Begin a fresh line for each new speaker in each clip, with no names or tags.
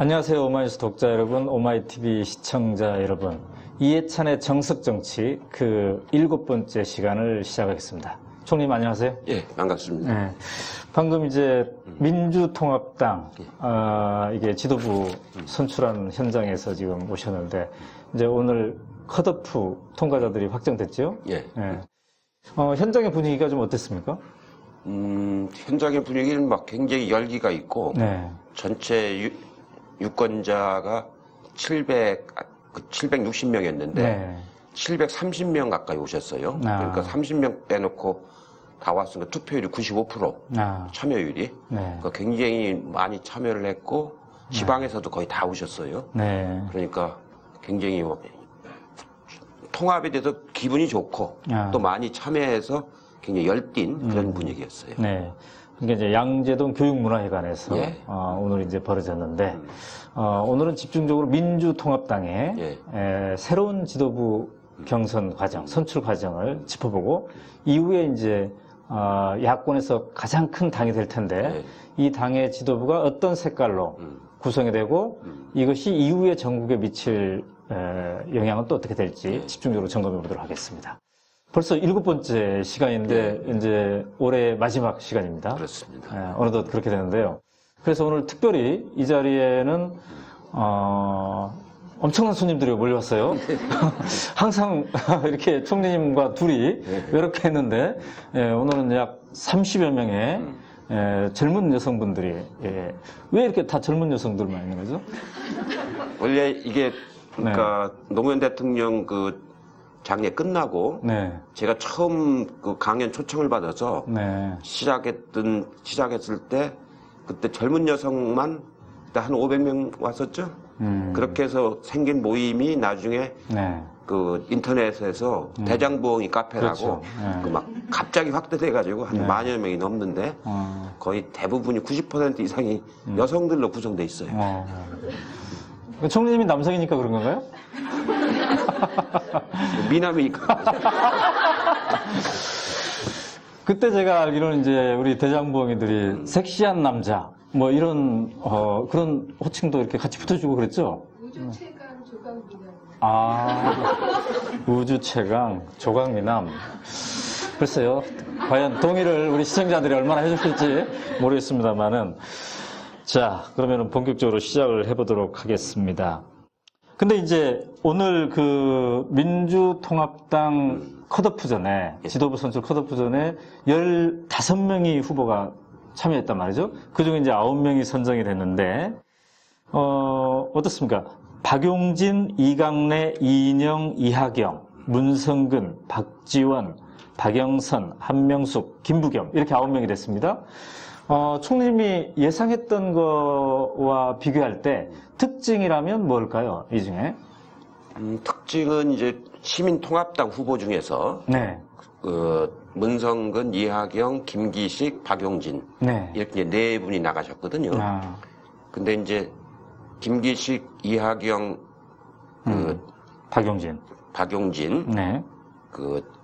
안녕하세요. 오마이뉴스 독자 여러분, 오마이TV 시청자 여러분. 이해찬의 정석정치 그 7번째 시간을 시작하겠습니다. 총님 안녕하세요.
예, 반갑습니다.
네. 방금 이제 민주통합당 이게 지도부 선출하는 현장에서 지금 오셨는데 이제 오늘 컷오프 통과자들이 확정됐죠?
예.
네. 현장의 분위기가 좀 어땠습니까?
현장의 분위기는 막 굉장히 열기가 있고
네.
전체 유권자가 760명이었는데
네.
730명 가까이 오셨어요. 그러니까 30명 빼놓고 다 왔으니까 투표율이 95% 참여율이.
네.
그러니까 굉장히 많이 참여를 했고 지방에서도 거의 다 오셨어요.
네.
그러니까 굉장히 통합에 대해서 기분이 좋고 또 많이 참여해서 굉장히 열띤 그런 분위기였어요.
네. 그게 이제 양재동 교육문화회관에서
예.
오늘 이제 벌어졌는데 오늘은 집중적으로 민주통합당의 새로운 지도부 경선 과정, 선출 과정을 짚어보고 이후에 이제 야권에서 가장 큰 당이 될 텐데 이 당의 지도부가 어떤 색깔로 구성이 되고 이것이 이후에 전국에 미칠 영향은 또 어떻게 될지 집중적으로 점검해 보도록 하겠습니다. 벌써 7번째 시간인데 이제 올해 마지막 시간입니다.
그렇습니다.
어느덧 그렇게 되는데요. 그래서 오늘 특별히 이 자리에는 엄청난 손님들이 몰려왔어요. 항상 이렇게 총리님과 둘이 외롭게 했는데 오늘은 약 30여 명의 젊은 여성분들이 왜 이렇게 다 젊은 여성들만 있는 거죠?
원래 이게 그러니까 노무현 대통령 그 장례 끝나고 제가 처음 그 강연 초청을 받아서 시작했을 때 그때 젊은 여성만 그때 한 500명 왔었죠. 그렇게 해서 생긴 모임이 나중에 그 인터넷에서 대장부엉이 카페라고 그 막 갑자기 확대돼가지고 한 만여 명이 넘는데 거의 대부분이 90% 이상이 여성들로 구성돼 있어요.
총리님이 남성이니까 그런 건가요?
미남이니까.
그때 제가 알기로는 이제 우리 대장부엉이들이 섹시한 남자 뭐 이런 그런 호칭도 이렇게 같이 붙여주고 그랬죠?
우주 최강 조강미남.
우주 최강 조강미남. 글쎄요. 과연 동의를 우리 시청자들이 얼마나 해주실지 모르겠습니다만은. 자, 그러면 본격적으로 시작을 해보도록 하겠습니다. 근데 이제 오늘 그 민주통합당 컷오프 전에, 지도부 선출 컷오프 전에 15명이 후보가 참여했단 말이죠. 그 중에 이제 9명이 선정이 됐는데, 어떻습니까? 박용진, 이강래, 이인영, 이하경, 문성근, 박지원, 박영선, 한명숙, 김부겸, 이렇게 9명이 됐습니다. 총리님이 예상했던 거와 비교할 때 특징이라면 뭘까요? 이 중에?
특징은 이제 시민통합당 후보 중에서 문성근, 이하경, 김기식, 박용진 이렇게 네 분이 나가셨거든요. 근데 이제 김기식, 이하경,
박용진,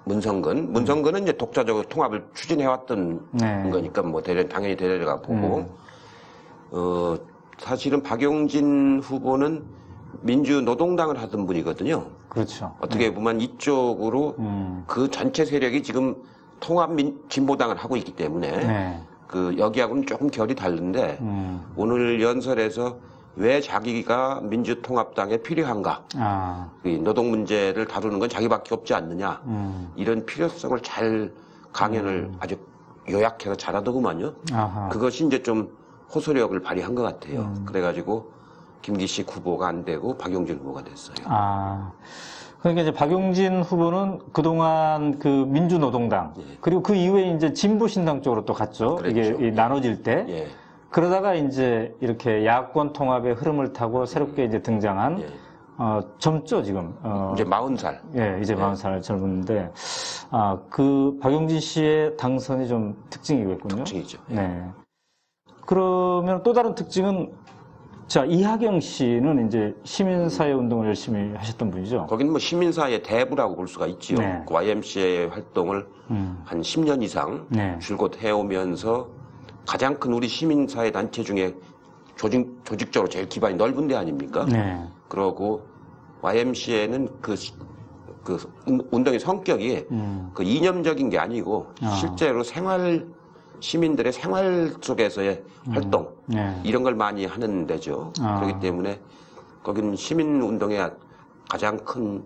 문성근은 이제 독자적으로 통합을 추진해왔던 거니까 뭐 당연히 데려가 보고 사실은 박용진 후보는 민주노동당을 하던 분이거든요.
그렇죠.
어떻게 보면 이쪽으로 그 전체 세력이 지금 통합진보당을 하고 있기 때문에 그 여기하고는 조금 결이 다른데 오늘 연설에서 왜 자기가 민주통합당에 필요한가? 노동 문제를 다루는 건 자기밖에 없지 않느냐? 이런 필요성을 잘 강연을 아주 요약해서 잘하더구만요. 그것이 이제 좀 호소력을 발휘한 것 같아요. 그래가지고 김기식 후보가 안 되고 박용진 후보가 됐어요.
그러니까 이제 박용진 후보는 그동안 그 민주노동당 그리고 그 이후에 이제 진보신당 쪽으로 또 갔죠. 그랬죠. 이게 나눠질 때. 그러다가 이제 이렇게 야권 통합의 흐름을 타고 새롭게 이제 등장한 젊죠 지금.
이제 40살.
이제 40살 젊은데 그 박용진 씨의 당선이 좀 특징이겠군요.
특징이죠.
그러면 또 다른 특징은 자, 이하경 씨는 이제 시민사회 운동을 열심히 하셨던 분이죠.
거기는 뭐 시민사회 대부라고 볼 수가 있지요. 그 YMCA 활동을 한 10년 이상 줄곧 해오면서 가장 큰 우리 시민사회 단체 중에 조직적으로 제일 기반이 넓은 데 아닙니까?
네.
그러고 YMCA는 그 운동의 성격이 그 이념적인 게 아니고 실제로 시민들의 생활 속에서의 활동
네.
이런 걸 많이 하는 데죠. 그렇기 때문에 거기는 시민운동의 가장 큰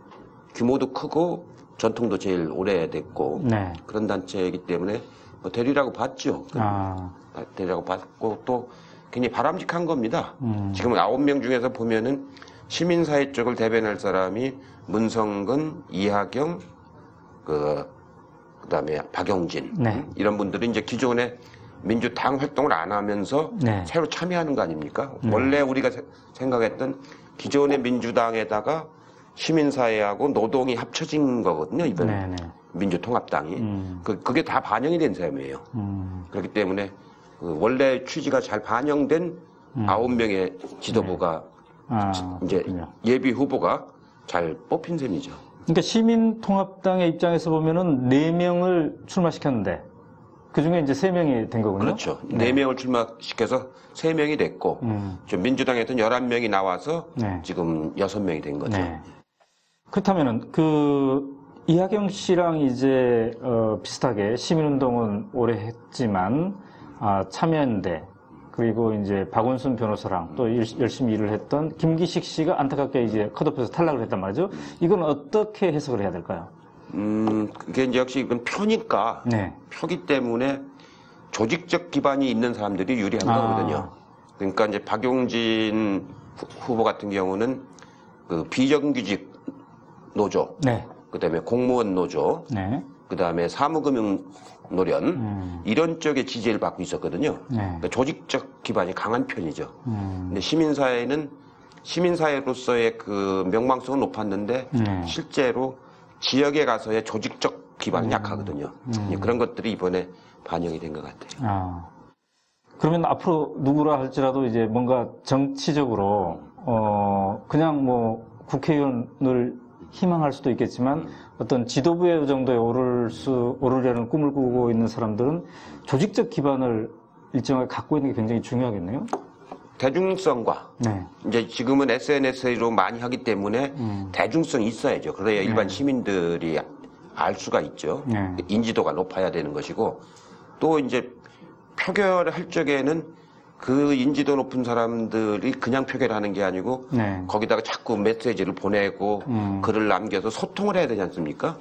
규모도 크고 전통도 제일 오래됐고
네.
그런 단체이기 때문에 뭐 대리라고 봤죠. 대리라고 봤고 또 굉장히 바람직한 겁니다. 지금 9명 중에서 보면은 시민사회 쪽을 대변할 사람이 문성근, 이하경, 그다음에 박용진
네.
이런 분들이 이제 기존에 민주당 활동을 안 하면서
네.
새로 참여하는 거 아닙니까? 원래 우리가 생각했던 기존의 민주당에다가 시민사회하고 노동이 합쳐진 거거든요. 이번에
네.
민주통합당이 그게 다 반영이 된 셈이에요. 그렇기 때문에 그 원래 취지가 잘 반영된 9명의 지도부가 이제 예비 후보가 잘 뽑힌 셈이죠.
그러니까 시민통합당의 입장에서 보면은 4명을 출마시켰는데 그 중에 이제 3명이 된 거군요.
그렇죠. 4명을 출마시켜서 3명이 됐고 좀 민주당에서는 11명이 나와서 지금 6명이 된 거죠.
네. 그렇다면은 이하경 씨랑 이제 비슷하게 시민운동은 오래 했지만 참여연대 그리고 이제 박원순 변호사랑 또 열심히 일을 했던 김기식 씨가 안타깝게 이제 컷오프에서 탈락을 했단 말이죠. 이건 어떻게 해석을 해야 될까요?
그게 이제 역시 이건 표니까 표기 때문에 조직적 기반이 있는 사람들이 유리한 거거든요. 그러니까 이제 박용진 후보 같은 경우는 그 비정규직 노조, 그다음에 공무원 노조, 그다음에 사무금융 노련 이런 쪽의 지지를 받고 있었거든요. 그러니까 조직적 기반이 강한 편이죠. 근데 시민사회로서의 그 명망성은 높았는데 실제로 지역에 가서의 조직적 기반은 약하거든요. 그런 것들이 이번에 반영이 된 것 같아요.
그러면 앞으로 누구라 할지라도 이제 뭔가 정치적으로 그냥 뭐 국회의원을 희망할 수도 있겠지만 어떤 지도부의 정도에 오르려는 꿈을 꾸고 있는 사람들은 조직적 기반을 일정하게 갖고 있는 게 굉장히 중요하겠네요.
대중성과 이제 지금은 SNS로 많이 하기 때문에 대중성이 있어야죠. 그래야 일반 시민들이 알 수가 있죠. 인지도가 높아야 되는 것이고 또 이제 표결을 할 적에는 그 인지도 높은 사람들이 그냥 표결하는 게 아니고 거기다가 자꾸 메시지를 보내고 글을 남겨서 소통을 해야 되지 않습니까?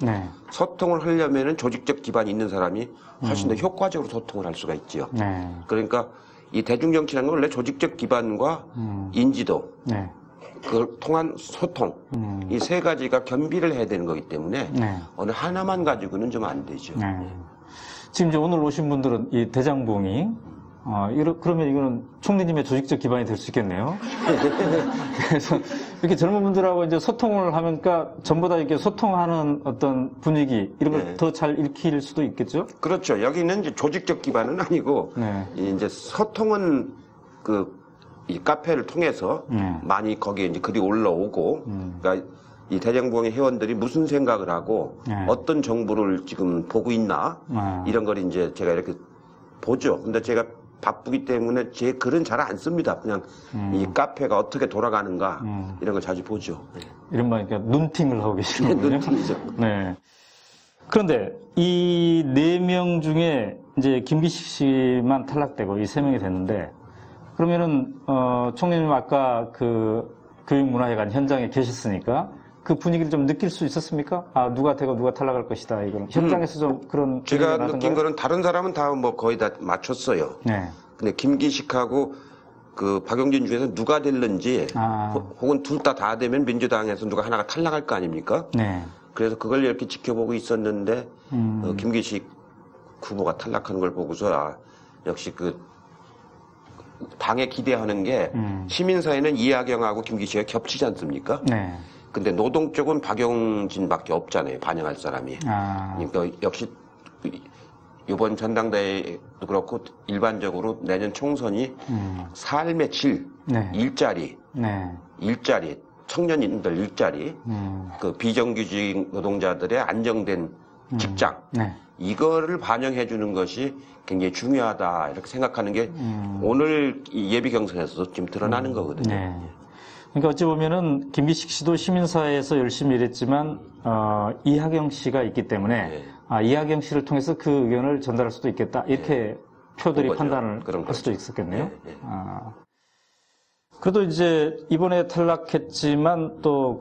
소통을 하려면은 조직적 기반이 있는 사람이 훨씬 더 효과적으로 소통을 할 수가 있죠. 그러니까 이 대중정치라는 건 원래 조직적 기반과 인지도, 그걸 통한 소통 이 세 가지가 겸비를 해야 되는 거기 때문에 어느 하나만 가지고는 좀 안 되죠.
지금 이제 오늘 오신 분들은 이 대장봉이 그러면 이거는 총리님의 조직적 기반이 될 수 있겠네요. 그래서 이렇게 젊은 분들하고 이제 소통을 하니까 전부 다 이렇게 소통하는 어떤 분위기 이런 걸 더 잘 읽힐 수도 있겠죠?
그렇죠. 여기는 이제 조직적 기반은 아니고 이제 소통은 이 카페를 통해서 많이 거기에 이제 글이 올라오고 그러니까 이 대장봉의 회원들이 무슨 생각을 하고 어떤 정보를 지금 보고 있나 이런 걸 이제 제가 이렇게 보죠. 근데 제가 바쁘기 때문에 제 글은 잘 안 씁니다. 그냥 이 카페가 어떻게 돌아가는가 이런 걸 자주 보죠.
이른바 그러니까 눈팅을 하고 계시는 거군요.
눈팅이죠.
그런데 이 4명 중에 이제 김기식 씨만 탈락되고 이 3명이 됐는데 그러면은 총리님 아까 그 교육문화회관 현장에 계셨으니까 그 분위기를 좀 느낄 수 있었습니까? 누가 되고 누가 탈락할 것이다. 이건 현장에서 좀 그런
제가 느낀 거는 다른 사람은 다 뭐 거의 다 맞췄어요. 근데 김기식하고 그 박용진 중에서 누가 될는지 혹은 둘 다 되면 민주당에서 누가 하나가 탈락할 거 아닙니까? 그래서 그걸 이렇게 지켜보고 있었는데 김기식 후보가 탈락하는 걸 보고서 역시 그 당에 기대하는 게 시민사회는 이하경하고 김기식이 겹치지 않습니까? 근데 노동 쪽은 박용진밖에 없잖아요. 반영할 사람이. 그러니까 역시 이번 전당대회도 그렇고 일반적으로 내년 총선이 삶의 질, 일자리, 청년인들 일자리, 그 비정규직 노동자들의 안정된 직장 이거를 반영해 주는 것이 굉장히 중요하다 이렇게 생각하는 게 오늘 이 예비 경선에서도 지금 드러나는 거거든요.
그러니까 어찌 보면은 김기식 씨도 시민사회에서 열심히 일했지만 이하경 씨가 있기 때문에 이하경 씨를 통해서 그 의견을 전달할 수도 있겠다 이렇게 표들이 판단을 할 수도 있었겠네요. 그래도 이제 이번에 탈락했지만 또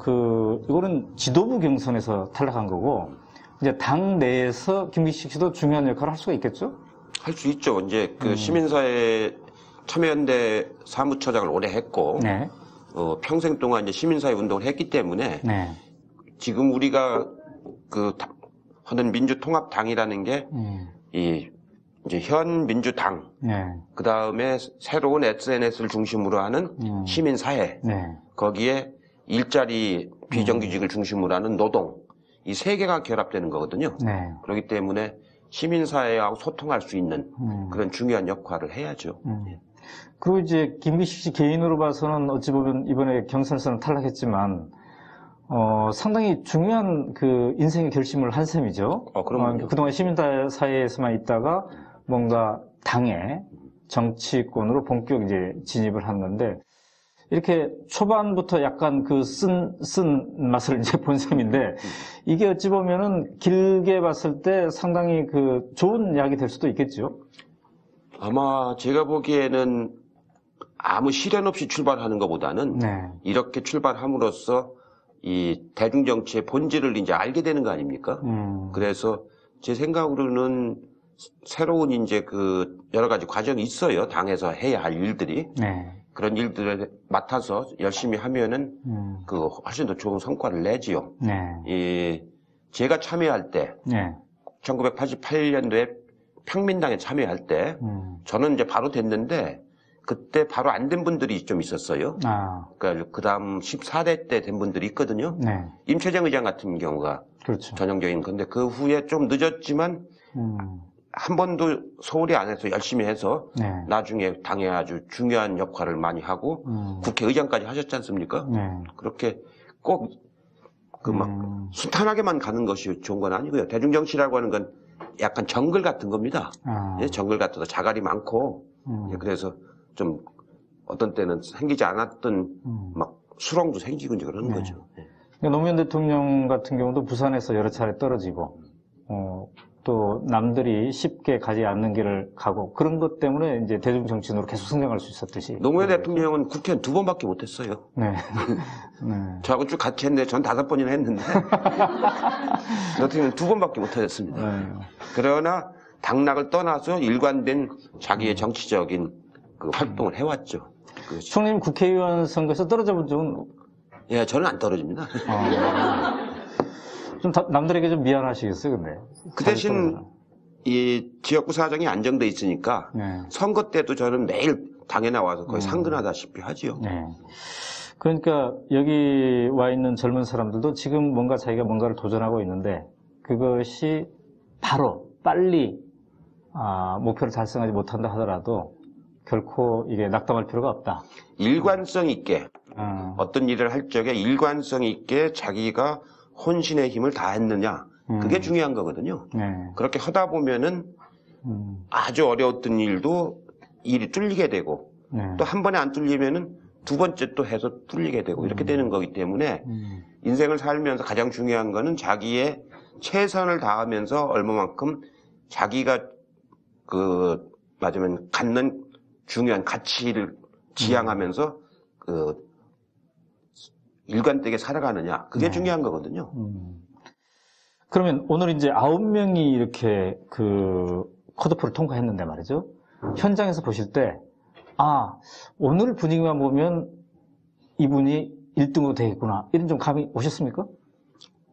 이거는 지도부 경선에서 탈락한 거고 이제 당 내에서 김기식 씨도 중요한 역할을 할 수가 있겠죠?
할 수 있죠. 이제 그 시민사회 참여연대 사무처장을 오래 했고 평생 동안 이제 시민사회 운동을 했기 때문에 지금 우리가 하는 민주통합당이라는 게 이제 현 민주당 그 다음에 새로운 SNS를 중심으로 하는 시민사회 거기에 일자리 비정규직을 중심으로 하는 노동 이 세 개가 결합되는 거거든요. 그렇기 때문에 시민사회하고 소통할 수 있는 그런 중요한 역할을 해야죠.
그리고 이제 김기식 씨 개인으로 봐서는 어찌 보면 이번에 경선에서는 탈락했지만 상당히 중요한 그 인생의 결심을 한 셈이죠. 그동안 시민사회에서만 있다가 뭔가 당에 정치권으로 본격 이제 진입을 한 건데 이렇게 초반부터 약간 쓴 맛을 이제 본 셈인데 이게 어찌 보면은 길게 봤을 때 상당히 좋은 약이 될 수도 있겠죠.
아마 제가 보기에는 아무 시련 없이 출발하는 것보다는 이렇게 출발함으로써 이 대중정치의 본질을 이제 알게 되는 거 아닙니까? 그래서 제 생각으로는 새로운 이제 여러 가지 과정이 있어요. 당에서 해야 할 일들이. 그런 일들을 맡아서 열심히 하면은 훨씬 더 좋은 성과를 내지요. 제가 참여할 때 1988년도에 평민당에 참여할 때 저는 이제 바로 됐는데 그때 바로 안 된 분들이 좀 있었어요. 그러니까 그다음 14대 때 된 분들이 있거든요. 임채정 의장 같은 경우가 전형적인 건데 그 후에 좀 늦었지만 한 번도 소홀히 안 해서 열심히 해서 나중에 당에 아주 중요한 역할을 많이 하고 국회의장까지 하셨지 않습니까? 그렇게 꼭 순탄하게만 가는 것이 좋은 건 아니고요. 대중정치라고 하는 건 약간 정글 같은 겁니다. 정글 같아서 자갈이 많고 그래서 좀 어떤 때는 생기지 않았던 수렁도 생기고 이제 그러는 거죠.
노무현 대통령 같은 경우도 부산에서 여러 차례 떨어지고 또 남들이 쉽게 가지 않는 길을 가고 그런 것 때문에 이제 대중정치인으로 계속 성장할 수 있었듯이.
노무현 대통령은 국회의원 2번밖에 못했어요. 저하고 쭉 같이 했는데 전 5번이나 했는데 대통령은 2번밖에 못하셨습니다. 그러나 당락을 떠나서 일관된 자기의 정치적인 활동을 해왔죠.
총리님 국회의원 선거에서 떨어져 본 적은?
예, 저는 안 떨어집니다.
좀 남들에게 좀 미안하시겠어요, 근데.
그 대신 이 지역구 사정이 안정돼 있으니까 선거 때도 저는 매일 당에 나와서 거의 상근하다시피 하지요.
그러니까 여기 와 있는 젊은 사람들도 지금 뭔가 자기가 뭔가를 도전하고 있는데 그것이 바로 빨리 목표를 달성하지 못한다 하더라도 결코 이게 낙담할 필요가 없다.
일관성 있게 어떤 일을 할 적에 일관성 있게 자기가 혼신의 힘을 다했느냐 그게 중요한 거거든요. 그렇게 하다 보면은 아주 어려웠던 일도 일이 뚫리게 되고 또 한 번에 안 뚫리면은 두 번째 또 해서 뚫리게 되고 이렇게 되는 거기 때문에 인생을 살면서 가장 중요한 거는 자기의 최선을 다하면서 얼마만큼 자기가 맞으면 갖는 중요한 가치를 지향하면서 일관되게 살아가느냐 그게 중요한 거거든요.
그러면 오늘 이제 9명이 이렇게 컷오프를 통과했는데 말이죠. 현장에서 보실 때 오늘 분위기만 보면 이분이 1등으로 되겠구나 이런 좀 감이 오셨습니까?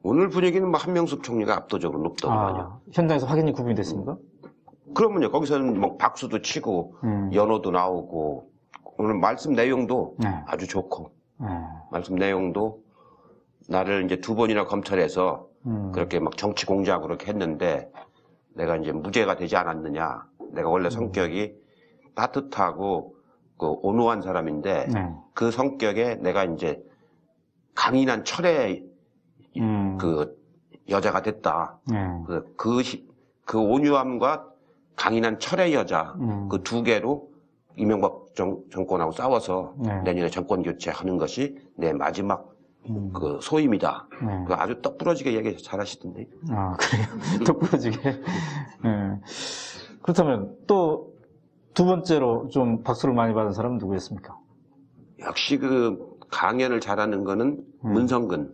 오늘 분위기는 한명숙 총리가 압도적으로 높더라고요.
현장에서 확연히 구분이 됐습니까?
그러면요 거기서는 박수도 치고 연호도 나오고 오늘 말씀 내용도 아주 좋고 말씀 내용도 나를 이제 2번이나 검찰에서 그렇게 정치 공작으로 그렇게 했는데 내가 이제 무죄가 되지 않았느냐. 내가 원래 성격이 따뜻하고 온화한 사람인데 그 성격에 내가 이제 강인한 철의 여자가 됐다. 그 온유함과 강인한 철의 여자 그 두 개로 이명박 정권하고 싸워서 내년에 정권 교체하는 것이 내 마지막 그 소임이다. 그 아주 똑부러지게 얘기 잘하시던데.
아, 그래요? 똑부러지게. 그렇다면 또 두 번째로 좀 박수를 많이 받은 사람은 누구였습니까?
역시 그 강연을 잘하는 거는 문성근.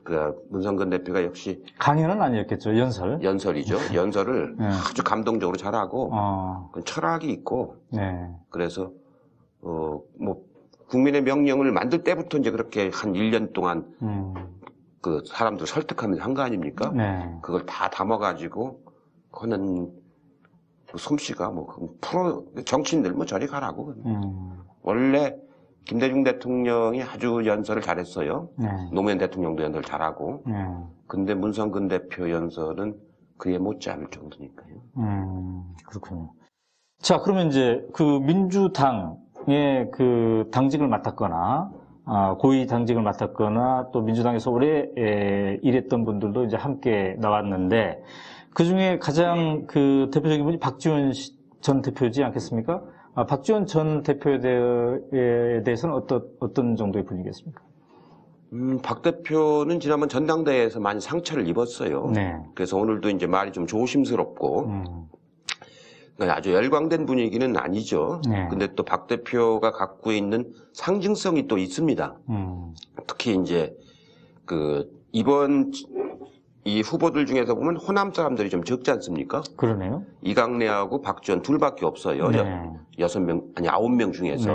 그 문성근 대표가 역시
강연은 아니었겠죠.
연설이죠. 연설을 아주 감동적으로 잘하고 철학이 있고 그래서 뭐 국민의 명령을 만들 때부터 이제 그렇게 한 1년 동안 그 사람들 설득하면서 한 거 아닙니까? 그걸 다 담아가지고 하는 그 솜씨가 뭐 프로 정치인들 뭐 저리 가라고. 원래 김대중 대통령이 아주 연설을 잘했어요. 노무현 대통령도 연설 잘하고. 근데 문성근 대표 연설은 그에 못지않을 정도니까요.
그렇군요. 자, 그러면 이제 그 민주당의 그 당직을 맡았거나, 고위 당직을 맡았거나, 또 민주당에서 오래 일했던 분들도 이제 함께 나왔는데, 그 중에 가장 그 대표적인 분이 박지원 전 대표지 않겠습니까? 박지원 전 대표에 대해서는 어떤 정도의 분위기였습니까?
박 대표는 지난번 전당대회에서 많이 상처를 입었어요. 그래서 오늘도 이제 말이 좀 조심스럽고, 아주 열광된 분위기는 아니죠. 근데 또 박 대표가 갖고 있는 상징성이 또 있습니다. 특히 이제 이번 이 후보들 중에서 보면 호남 사람들이 좀 적지 않습니까?
그러네요.
이강래하고 박지원 둘밖에 없어요. 9명 중에서.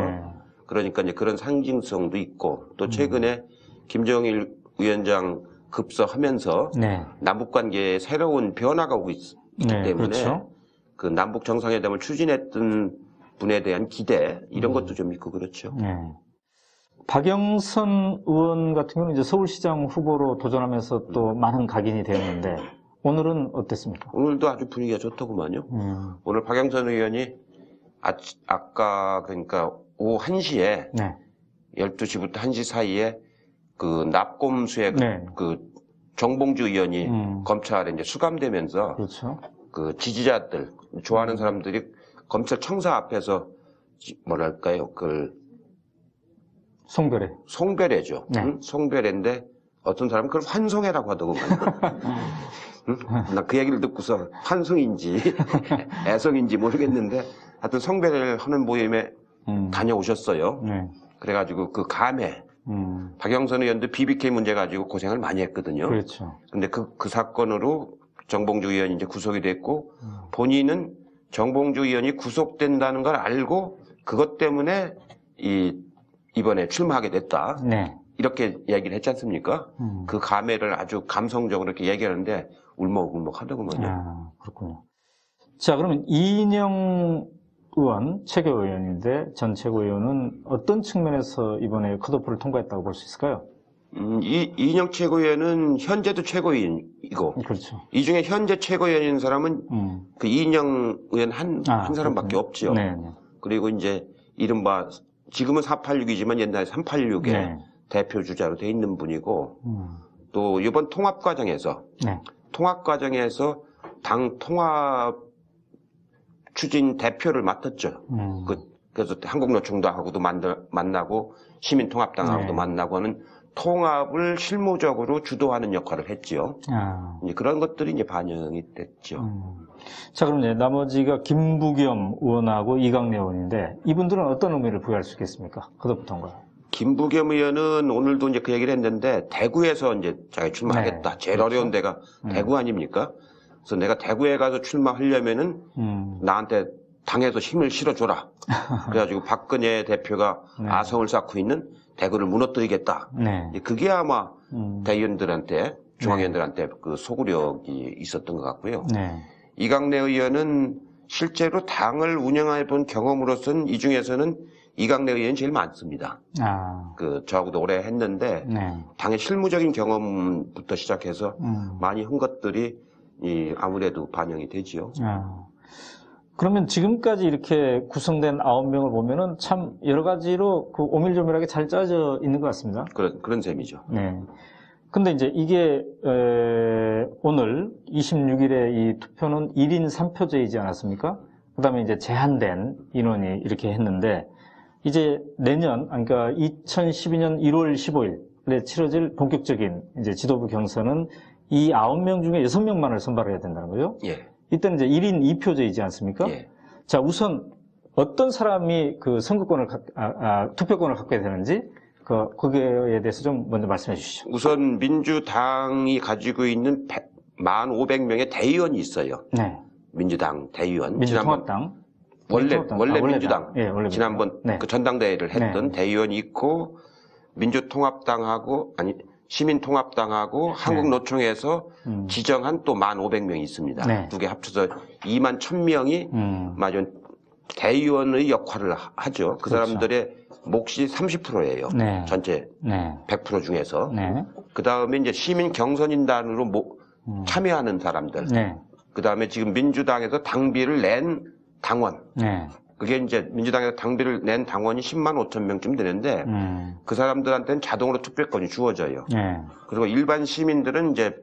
그러니까 이제 그런 상징성도 있고, 또 최근에 김정일 위원장 급서하면서 남북 관계에 새로운 변화가 오고 있기 때문에
그렇죠.
그 남북 정상회담을 추진했던 분에 대한 기대 이런 것도 좀 있고 그렇죠.
박영선 의원 같은 경우는 이제 서울시장 후보로 도전하면서 또 많은 각인이 되었는데 오늘은 어땠습니까?
오늘도 아주 분위기가 좋더구만요. 오늘 박영선 의원이 아까 그러니까 오후 1시에 12시부터 1시 사이에 그 납검수의 그 정봉주 의원이 검찰에 이제 수감되면서
그렇죠.
그 지지자들 좋아하는 사람들이 검찰 청사 앞에서 뭐랄까요 송별회죠. 송별회인데 어떤 사람은 그걸 환송회라고 하더구만. 나 그 얘기를 듣고서 환송인지 애성인지 모르겠는데 하여튼 송별회를 하는 모임에 다녀오셨어요. 그래가지고 그 감에 박영선 의원도 BBK 문제 가지고 고생을 많이 했거든요.
그렇죠.
근데 그 사건으로 정봉주 의원이 이제 구속이 됐고 본인은 정봉주 의원이 구속된다는 걸 알고 그것 때문에 이번에 출마하게 됐다. 이렇게 얘기를 했지 않습니까? 그 감회를 아주 감성적으로 이렇게 얘기하는데 울먹울먹 하더구먼요.
그렇군요. 자, 그러면 이인영 의원, 최고위원인데 전 최고위원은 어떤 측면에서 이번에 컷오프를 통과했다고 볼 수 있을까요?
이인영 최고위원은 현재도 최고위원이고,
그렇죠.
이 중에 현재 최고위원인 사람은 그 이인영 의원 한 사람밖에 없지요. 그리고 이제 이른바 지금은 486이지만 옛날에 386의 대표 주자로 돼 있는 분이고, 또 이번 통합 과정에서 당 통합 추진 대표를 맡았죠. 그래서 한국노총당하고도 만나고 시민통합당하고도 만나고 하는 통합을 실무적으로 주도하는 역할을 했지요. 이제 그런 것들이 이제 반영이 됐죠.
자, 그럼 이제 나머지가 김부겸 의원하고 이강래 의원인데 이분들은 어떤 의미를 부여할 수 있겠습니까? 그것부터인가요?
김부겸 의원은 오늘도 이제 그 얘기를 했는데 대구에서 이제 자기 출마하겠다. 제일 어려운 데가 대구 아닙니까? 그래서 내가 대구에 가서 출마하려면은 나한테 당에서 힘을 실어줘라. 그래가지고 박근혜 대표가 아성을 쌓고 있는 대구를 무너뜨리겠다. 그게 아마 대의원들한테, 중앙위원들한테 그 소구력이 있었던 것 같고요. 이강래 의원은 실제로 당을 운영해 본 경험으로서는 이 중에서는 이강래 의원이 제일 많습니다. 저하고도 오래 했는데 당의 실무적인 경험부터 시작해서 많이 한 것들이 아무래도 반영이 되지요.
그러면 지금까지 이렇게 구성된 9명을 보면은 참 여러 가지로 그 오밀조밀하게 잘 짜져 있는 것 같습니다.
그런 셈이죠.
근데 이제 이게 오늘 26일에 이 투표는 1인 3표제이지 않았습니까? 그다음에 이제 제한된 인원이 이렇게 했는데 이제 내년 그러니까 2012년 1월 15일에 치러질 본격적인 이제 지도부 경선은 이 9명 중에 6명만을 선발해야 된다는 거죠.
예.
이때는 이제 1인 2표제이지 않습니까?
예.
자, 우선 어떤 사람이 그 선거권을 투표권을 갖게 되는지 거기에 대해서 좀 먼저 말씀해 주시죠.
우선 민주당이 가지고 있는 1,500명의 대의원이 있어요.
네.
민주당 대의원.
민주통합당.
원래 민주당.
예, 원래
지난번
네.
그 전당대회를 했던
네.
대의원이 있고 민주통합당하고 시민통합당하고 한국노총에서 지정한 또 1,500명이 있습니다.
네.
두 개 합쳐서 21,000명이 맞아 대의원의 역할을 하죠. 그
그렇죠.
사람들의 몫이 30%예요.
네.
전체
네.
100% 중에서.
네.
그 다음에 이제 시민 경선인단으로 참여하는 사람들.
네.
그 다음에 지금 민주당에서 당비를 낸 당원.
네.
그게 이제 민주당에서 당비를 낸 당원이 10만 5천 명쯤 되는데 그 사람들한테는 자동으로 투표권이 주어져요.
네.
그리고 일반 시민들은 이제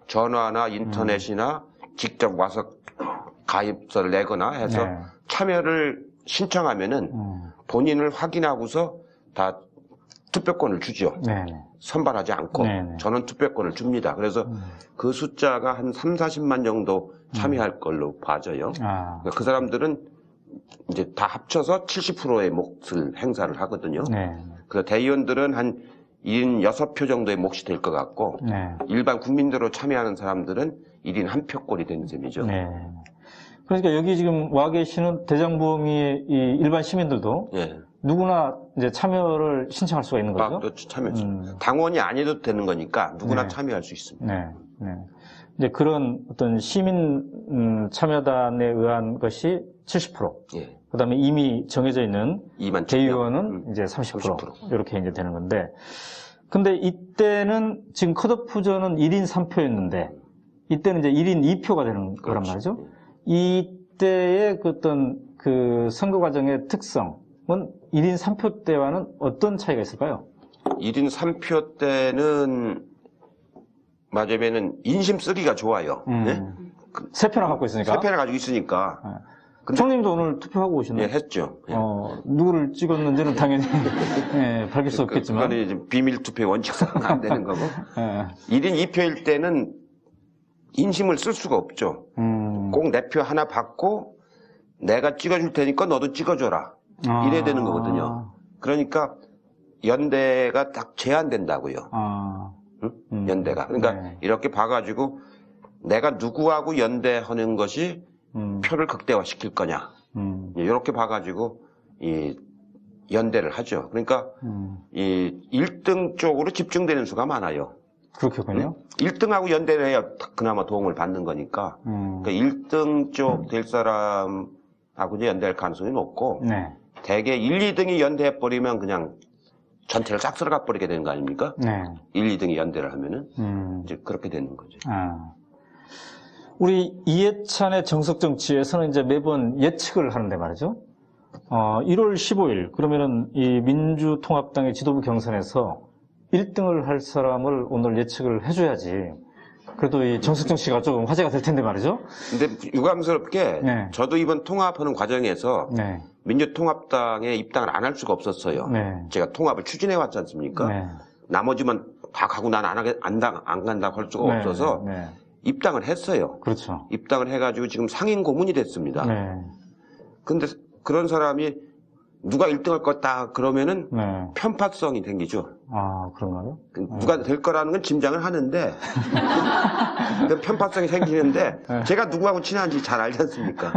전화나 인터넷이나 직접 와서 가입서를 내거나 해서
네.
참여를 신청하면은 본인을 확인하고서 다 투표권을 주죠.
네.
선발하지 않고
네.
전원 투표권을 줍니다. 그래서 그 숫자가 한 3, 40만 정도 참여할 걸로 봐져요.
아.
그 사람들은 이제 다 합쳐서 70%의 몫을 행사를 하거든요.
네.
그래서 대의원들은 한 76표 정도의 몫이 될 것 같고
네.
일반 국민들로 참여하는 사람들은 1인 1표꼴이 되는 셈이죠.
네. 그러니까 여기 지금 와 계시는 대장부흥이 이 일반 시민들도
예.
누구나 이제 참여를 신청할 수가 있는 거죠.
그렇죠. 참여. 당원이 아니어도 되는 거니까 누구나
네.
참여할 수 있습니다.
네. 네. 이제 그런 어떤 시민 참여단에 의한 것이 70%.
예.
그다음에 이미 정해져 있는
2만
대의원은 이제 30% 이렇게 이제 되는 건데, 근데 이때는 지금 컷오프전은 1인 3표였는데 이때는 이제 1인 2표가 되는 거란 말이죠. 이때의 그 어떤 그 선거 과정의 특성은 1인 3표 때와는 어떤 차이가 있을까요?
1인 3표 때는 맞으면은 인심 쓰기가 좋아요. 네?
세 표나 갖고 있으니까.
세 표나 가지고 있으니까.
네. 총님도 오늘 투표하고 오셨나요?
예, 했죠. 예.
누구를 찍었는지는 당연히 예, 밝힐 수 없겠지만.
그거는 이제 비밀 투표 원칙상 안 되는 거고.
예.
1인 2표일 때는 인심을 쓸 수가 없죠. 꼭 내 표 하나 받고 내가 찍어줄 테니까 너도 찍어줘라. 이래야 되는 거거든요. 그러니까 연대가 딱 제한된다고요. 연대가. 그러니까
네.
이렇게 봐가지고 내가 누구하고 연대하는 것이 표를 극대화시킬 거냐. 이렇게 봐가지고 이 연대를 하죠. 그러니까 이 1등 쪽으로 집중되는 수가 많아요.
그렇겠군요.
1등하고 연대를 해야 그나마 도움을 받는 거니까. 그러니까 1등 쪽 될 사람하고 이제 연대할 가능성이 높고
네.
대개 1, 2등이 연대해버리면 그냥 전체를 싹 쓸어가 버리게 되는 거 아닙니까?
네.
1, 2등이 연대를 하면은 이제 그렇게 되는 거죠.
우리 이해찬의 정석정치에서는 이제 매번 예측을 하는데 말이죠. 1월 15일 그러면은 이 민주통합당의 지도부 경선에서 1등을 할 사람을 오늘 예측을 해줘야지. 그래도 이 정석정치가 조금 화제가 될 텐데 말이죠.
근데 유감스럽게
네.
저도 이번 통합하는 과정에서
네.
민주통합당에 입당을 안 할 수가 없었어요.
네.
제가 통합을 추진해 왔지 않습니까?
네.
나머지만 다 가고 난 안 간다고 할 수가
네.
없어서
네.
입당을 했어요.
그렇죠.
입당을 해가지고 지금 상임 고문이 됐습니다.
네.
근데 그런 사람이 누가 1등할 거다 그러면은
네.
편파성이 생기죠.
그런가요?
누가 될 거라는 건 짐작을 하는데 편파성이 생기는데 제가 누구하고 친한지 잘 알지 않습니까?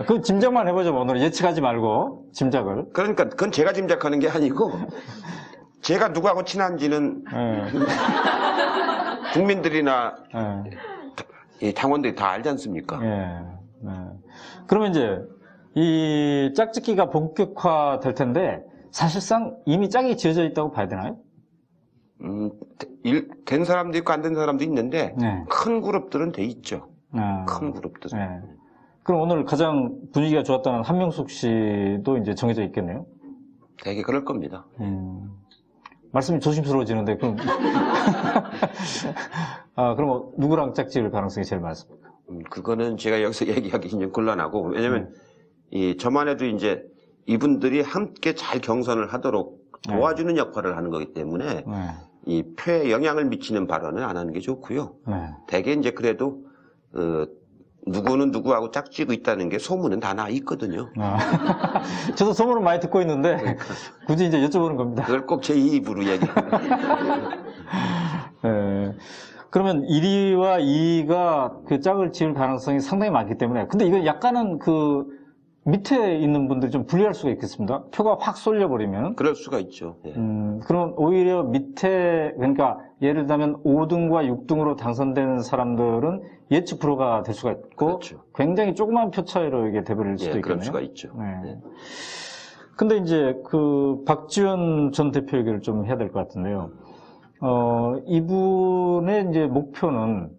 그 짐작만 해보죠. 오늘 예측하지 말고 짐작을.
그러니까 그건 제가 짐작하는 게 아니고 제가 누구하고 친한지는 국민들이나 이 당원들이 다 알지 않습니까?
그러면 이제 이 짝짓기가 본격화될 텐데 사실상 이미 짝이 지어져 있다고 봐야 되나요?
된 사람도 있고 안 된 사람도 있는데
네.
큰 그룹들은 돼 있죠. 큰 그룹들은.
네. 그럼 오늘 가장 분위기가 좋았다는 한명숙 씨도 이제 정해져 있겠네요.
되게 그럴 겁니다.
말씀이 조심스러워지는데, 그럼. 그럼 누구랑 짝지을 가능성이 제일 많습니까?
그거는 제가 여기서 얘기하기 좀 곤란하고, 왜냐면, 저만 해도 이제 이분들이 함께 잘 경선을 하도록 도와주는 역할을 하는 거기 때문에, 이 표에 영향을 미치는 발언을 안 하는 게 좋고요. 대개 이제 그래도, 누구는 누구하고 짝지고 있다는 게 소문은 다 나 있거든요.
저도 소문을 많이 듣고 있는데, 그러니까. 굳이 이제 여쭤보는 겁니다.
그걸 꼭 제 입으로 얘기합니다.
그러면 1위와 2위가 그 짝을 지을 가능성이 상당히 많기 때문에, 근데 이거 약간은 그 밑에 있는 분들이 좀 불리할 수가 있겠습니다. 표가 확 쏠려버리면.
그럴 수가 있죠. 예.
그럼 오히려 밑에, 그러니까 예를 들면 5등과 6등으로 당선되는 사람들은 예측 불허가 될 수가 있고, 그렇죠. 굉장히 조그만 표 차이로 이게 돼버릴 수도 있겠네요.
그럴 수가 있죠.
네. 근데 이제 그 박지원 전 대표 얘기를 좀 해야 될 것 같은데요. 이분의 이제 목표는,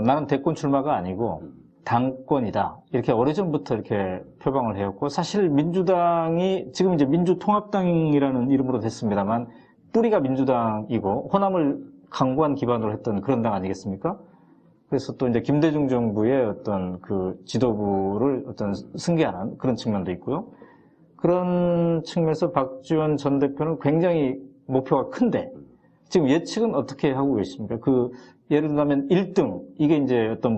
나는 대권 출마가 아니고, 당권이다. 이렇게 오래전부터 이렇게 표방을 해왔고, 사실 민주당이 지금 이제 민주통합당이라는 이름으로 됐습니다만, 뿌리가 민주당이고, 호남을 강구한 기반으로 했던 그런 당 아니겠습니까? 그래서 또 이제 김대중 정부의 어떤 그 지도부를 어떤 승계하는 그런 측면도 있고요. 그런 측면에서 박지원 전 대표는 굉장히 목표가 큰데, 지금 예측은 어떻게 하고 계십니까? 예를 들면 1등, 이게 이제 어떤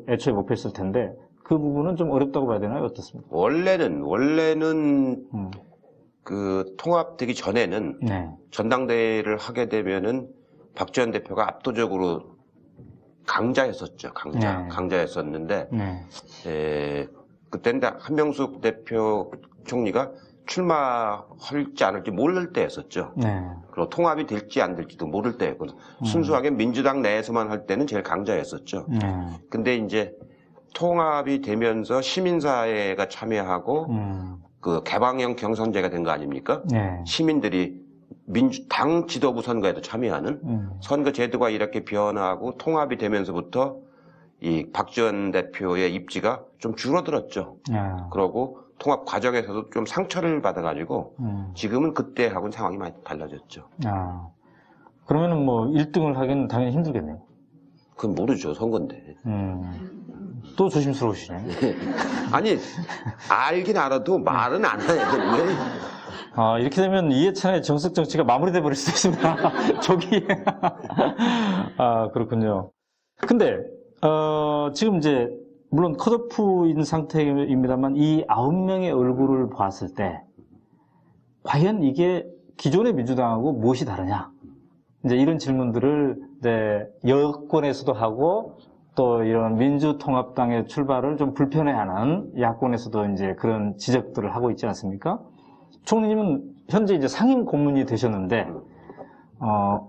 애초에 목표였을 텐데, 그 부분은 좀 어렵다고 봐야 되나요? 어떻습니까?
원래는, 그 통합되기 전에는, 전당대회를 하게 되면은 박지원 대표가 압도적으로 강자였었죠. 강자였었는데, 그때는 한명숙 대표 총리가 출마할지 않을지 모를 때였었죠. 그리고 통합이 될지 안 될지도 모를 때였고, 순수하게 민주당 내에서만 할 때는 제일 강자였었죠. 근데 이제 통합이 되면서 시민사회가 참여하고, 그 개방형 경선제가 된 거 아닙니까? 시민들이 당 지도부 선거에도 참여하는 선거 제도가 이렇게 변화하고 통합이 되면서부터 이 박지원 대표의 입지가 좀 줄어들었죠. 그러고 통합 과정에서도 좀 상처를 받아가지고 지금은 그때하고는 상황이 많이 달라졌죠.
그러면은 뭐 1등을 하기는 당연히 힘들겠네요.
그건 모르죠. 선거인데.
또 조심스러우시네.
아니, 알긴 알아도 말은 안 해야 되는데.
이렇게 되면 이해찬의 정석 정치가 마무리돼 버릴 수도 있습니다. 저기. 그렇군요. 근데, 지금 이제, 물론 컷오프인 상태입니다만, 이 9명의 얼굴을 봤을 때, 과연 이게 기존의 민주당하고 무엇이 다르냐? 이제 이런 질문들을, 여권에서도 하고, 또 이런 민주통합당의 출발을 좀 불편해하는 야권에서도 이제 그런 지적들을 하고 있지 않습니까? 총리님은 현재 이제 상임 고문이 되셨는데,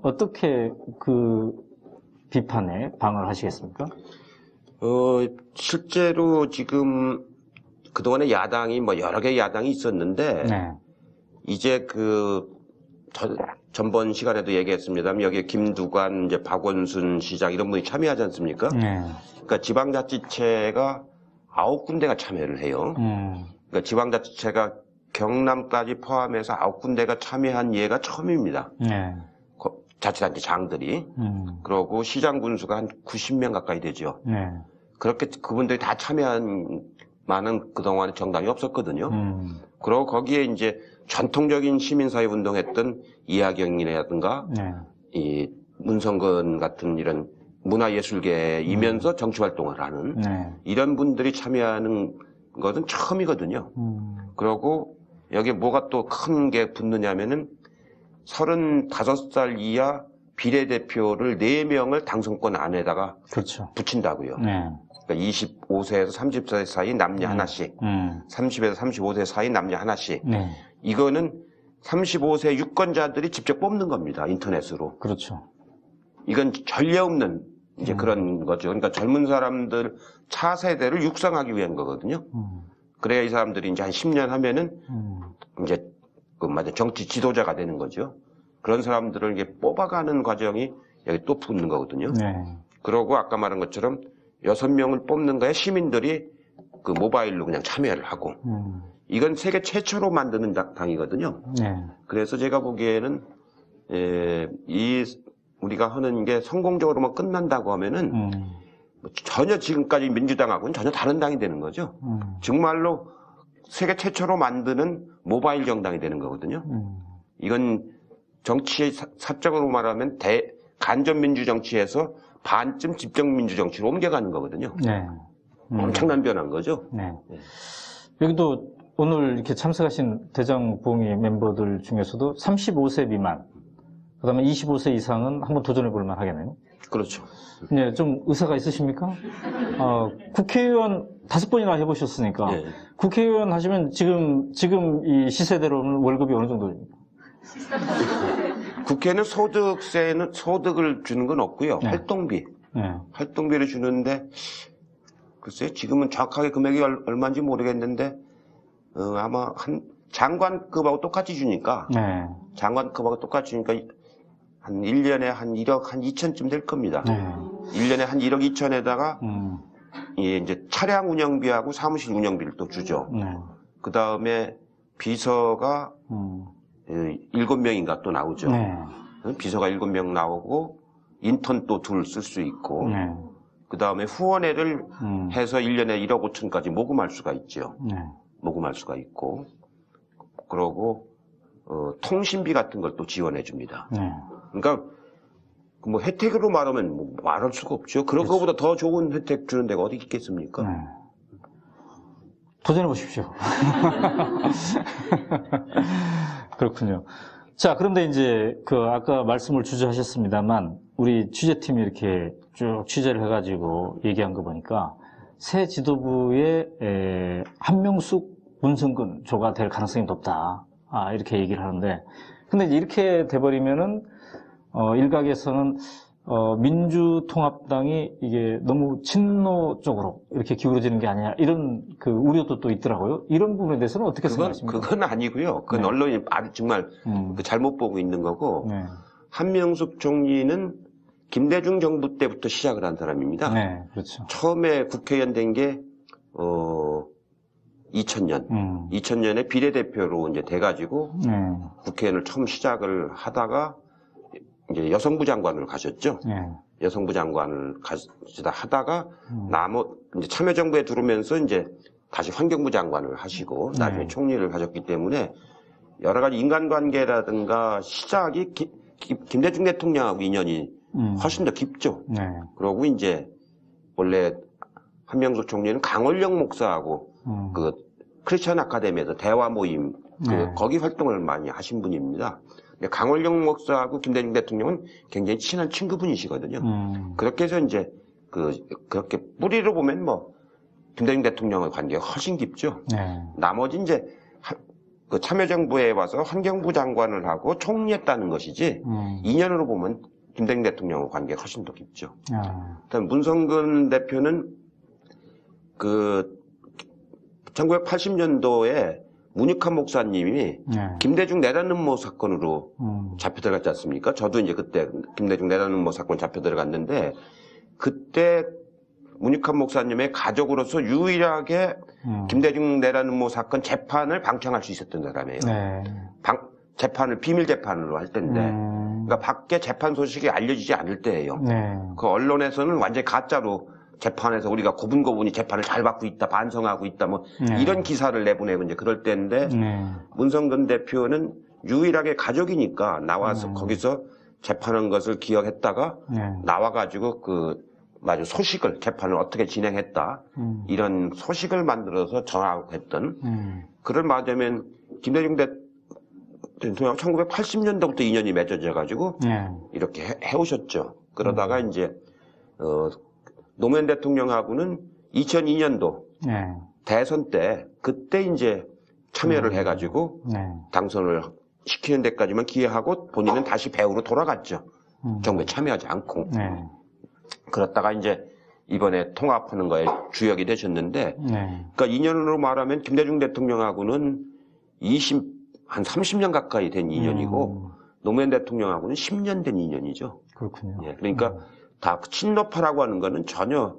어떻게 그 비판에 방어를 하시겠습니까?
실제로 지금 그동안에 야당이 뭐 여러 개의 야당이 있었는데, 이제 전번 시간에도 얘기했습니다만, 여기에 김두관, 이제 박원순 시장 이런 분이 참여하지 않습니까? 그러니까 지방자치체가 9군데가 참여를 해요. 그러니까 지방자치체가 경남까지 포함해서 9군데가 참여한 예가 처음입니다. 자치단체 장들이. 그러고 시장 군수가 한 90명 가까이 되죠. 그렇게 그분들이 다 참여한 많은 그동안에 정당이 없었거든요. 그리고 거기에 이제 전통적인 시민사회 운동했던 이하경이라든가 이 문성근 같은 이런 문화예술계이면서 정치활동을 하는 이런 분들이 참여하는 것은 처음이거든요. 그리고 여기에 뭐가 또 큰 게 붙느냐면은 35살 이하 비례대표를 4명을 당선권 안에다가 붙인다고요. 그러니까 25세에서 30세 사이 남녀 하나씩, 30에서 35세 사이 남녀 하나씩. 이거는 35세 유권자들이 직접 뽑는 겁니다. 인터넷으로. 이건 전례 없는 이제 그런 거죠. 그러니까 젊은 사람들 차세대를 육성하기 위한 거거든요. 그래야 이 사람들이 이제 한 10년 하면은 이제 정치 지도자가 되는 거죠. 그런 사람들을 이게 뽑아가는 과정이 여기 또 붙는 거거든요. 그러고 아까 말한 것처럼 6명을 뽑는 거에 시민들이 그 모바일로 그냥 참여를 하고 이건 세계 최초로 만드는 당이거든요. 그래서 제가 보기에는 우리가 하는 게 성공적으로만 끝난다고 하면은 전혀 지금까지 민주당하고는 전혀 다른 당이 되는 거죠. 정말로 세계 최초로 만드는 모바일 정당이 되는 거거든요. 이건 정치의 사적으로 말하면 간접민주 정치에서 반쯤 집정민주 정치로 옮겨가는 거거든요. 네. 엄청난 변화인 거죠. 네.
네. 여기도 오늘 이렇게 참석하신 대장부흥회 멤버들 중에서도 35세 미만, 그 다음에 25세 이상은 한번 도전해 볼 만 하겠네요.
그렇죠.
네, 좀 의사가 있으십니까? 국회의원 5번이나 해보셨으니까, 네. 국회의원 하시면 지금 이 시세대로는 월급이 어느 정도입니까?
국회는 소득을 주는 건 없고요. 네. 활동비를 주는데, 글쎄요, 지금은 정확하게 금액이 얼마인지 모르겠는데, 아마 장관급하고 똑같이 주니까, 네. 장관급하고 똑같이 주니까, 한 1년에 한 1억 한 2천쯤 될 겁니다. 네. 1년에 한 1억 2천에다가, 이제 차량 운영비하고 사무실 운영비를 또 주죠. 네. 그 다음에 비서가, 7명인가 또 나오죠. 네. 비서가 7명 나오고, 인턴 또 2 쓸 수 있고, 네. 그 다음에 후원회를 해서 1년에 1억 5천까지 모금할 수가 있죠. 네. 모금할 수가 있고, 그러고, 통신비 같은 걸 또 지원해 줍니다. 네. 그러니까, 뭐 혜택으로 말하면 뭐 말할 수가 없죠. 그런 거보다 더 좋은 혜택 주는 데가 어디 있겠습니까? 네.
도전해 보십시오. 그렇군요. 자, 그런데 이제 아까 말씀을 주저하셨습니다만 우리 취재팀이 이렇게 쭉 취재를 해가지고 얘기한 거 보니까 새 지도부의 한명숙 문성근 조가 될 가능성이 높다. 이렇게 얘기를 하는데, 근데 이렇게 돼버리면은 일각에서는 민주통합당이 이게 너무 친노 쪽으로 이렇게 기울어지는 게 아니냐 이런 우려도 또 있더라고요. 이런 부분에 대해서는 어떻게 생각하십니까?
그건 아니고요. 그건 네. 언론이 아주 정말 잘못 보고 있는 거고 네. 한명숙 총리는 김대중 정부 때부터 시작을 한 사람입니다. 네, 그렇죠. 처음에 국회의원 된 게 2000년, 2000년에 비례대표로 이제 돼가지고 국회의원을 처음 시작을 하다가 이제 여성부 장관을 가셨죠. 여성부 장관을 가시다 하다가 이제 참여정부에 들어오면서 이제 다시 환경부 장관을 하시고 나중에 총리를 하셨기 때문에 여러 가지 인간관계라든가 시작이 김대중 대통령하고 인연이 훨씬 더 깊죠. 그러고 이제 원래 한명숙 총리는 강원령 목사하고 크리스천 아카데미에서 대화 모임 거기 활동을 많이 하신 분입니다. 강원령 목사하고 김대중 대통령은 굉장히 친한 친구분이시거든요. 그렇게 해서 이제 그렇게 뿌리로 보면 뭐 김대중 대통령의 관계가 훨씬 깊죠. 나머지 이제 참여정부에 와서 환경부 장관을 하고 총리했다는 것이지 인연으로 보면 김대중 대통령의 관계가 훨씬 더 깊죠. 일단 문성근 대표는 1980년도에 문익환 목사님이 김대중 내란음모 사건으로 잡혀 들어갔지 않습니까? 저도 이제 그때 김대중 내란음모 사건 잡혀 들어갔는데 그때 문익환 목사님의 가족으로서 유일하게 김대중 내란음모 사건 재판을 방청할 수 있었던 사람이에요. 재판을 비밀 재판으로 할 때인데, 그러니까 밖에 재판 소식이 알려지지 않을 때예요. 그 언론에서는 완전히 가짜로 재판에서 우리가 고분고분히 재판을 잘 받고 있다, 반성하고 있다, 뭐 이런 기사를 내보내고 이제 그럴 때인데 문성근 대표는 유일하게 가족이니까 나와서 거기서 재판한 것을 기억했다가 나와가지고 소식을 재판을 어떻게 진행했다 이런 소식을 만들어서 전하고 했던 그런 말하자면 김대중 대통령 1980년도부터 인연이 맺어져가지고 이렇게 해오셨죠. 그러다가 이제 노무현 대통령하고는 2002년도 대선 때 그때 이제 참여를 해가지고 당선을 시키는 데까지만 기여하고 본인은 다시 배우로 돌아갔죠. 정부에 참여하지 않고. 그렇다가 이제 이번에 통합하는 거에 주역이 되셨는데, 그러니까 인연으로 말하면 김대중 대통령하고는 한 30년 가까이 된 인연이고 노무현 대통령하고는 10년 된 인연이죠.
그렇군요.
예, 그러니까 다 친노파라고 하는 거는 전혀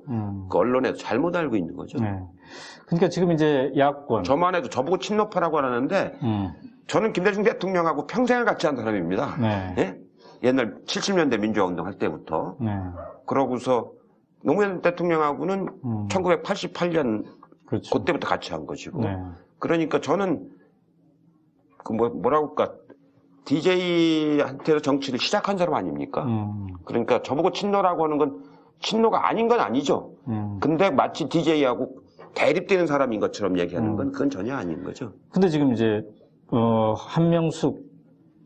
그 언론에서 잘못 알고 있는 거죠.
그러니까 지금 이제 야권
저만 해도 저보고 친노파라고 하는데 저는 김대중 대통령하고 평생을 같이 한 사람입니다.
네.
예? 옛날 70년대 민주화운동 할 때부터.
네.
그러고서 노무현 대통령하고는 1988년
그렇죠.
그때부터 같이 한 것이고.
네.
그러니까 저는 뭐라고 할까, DJ한테서 정치를 시작한 사람 아닙니까? 그러니까 저보고 친노라고 하는 건 친노가 아닌 건 아니죠. 근데 마치 DJ하고 대립되는 사람인 것처럼 얘기하는 건 그건 전혀 아닌 거죠.
근데 지금 이제 한명숙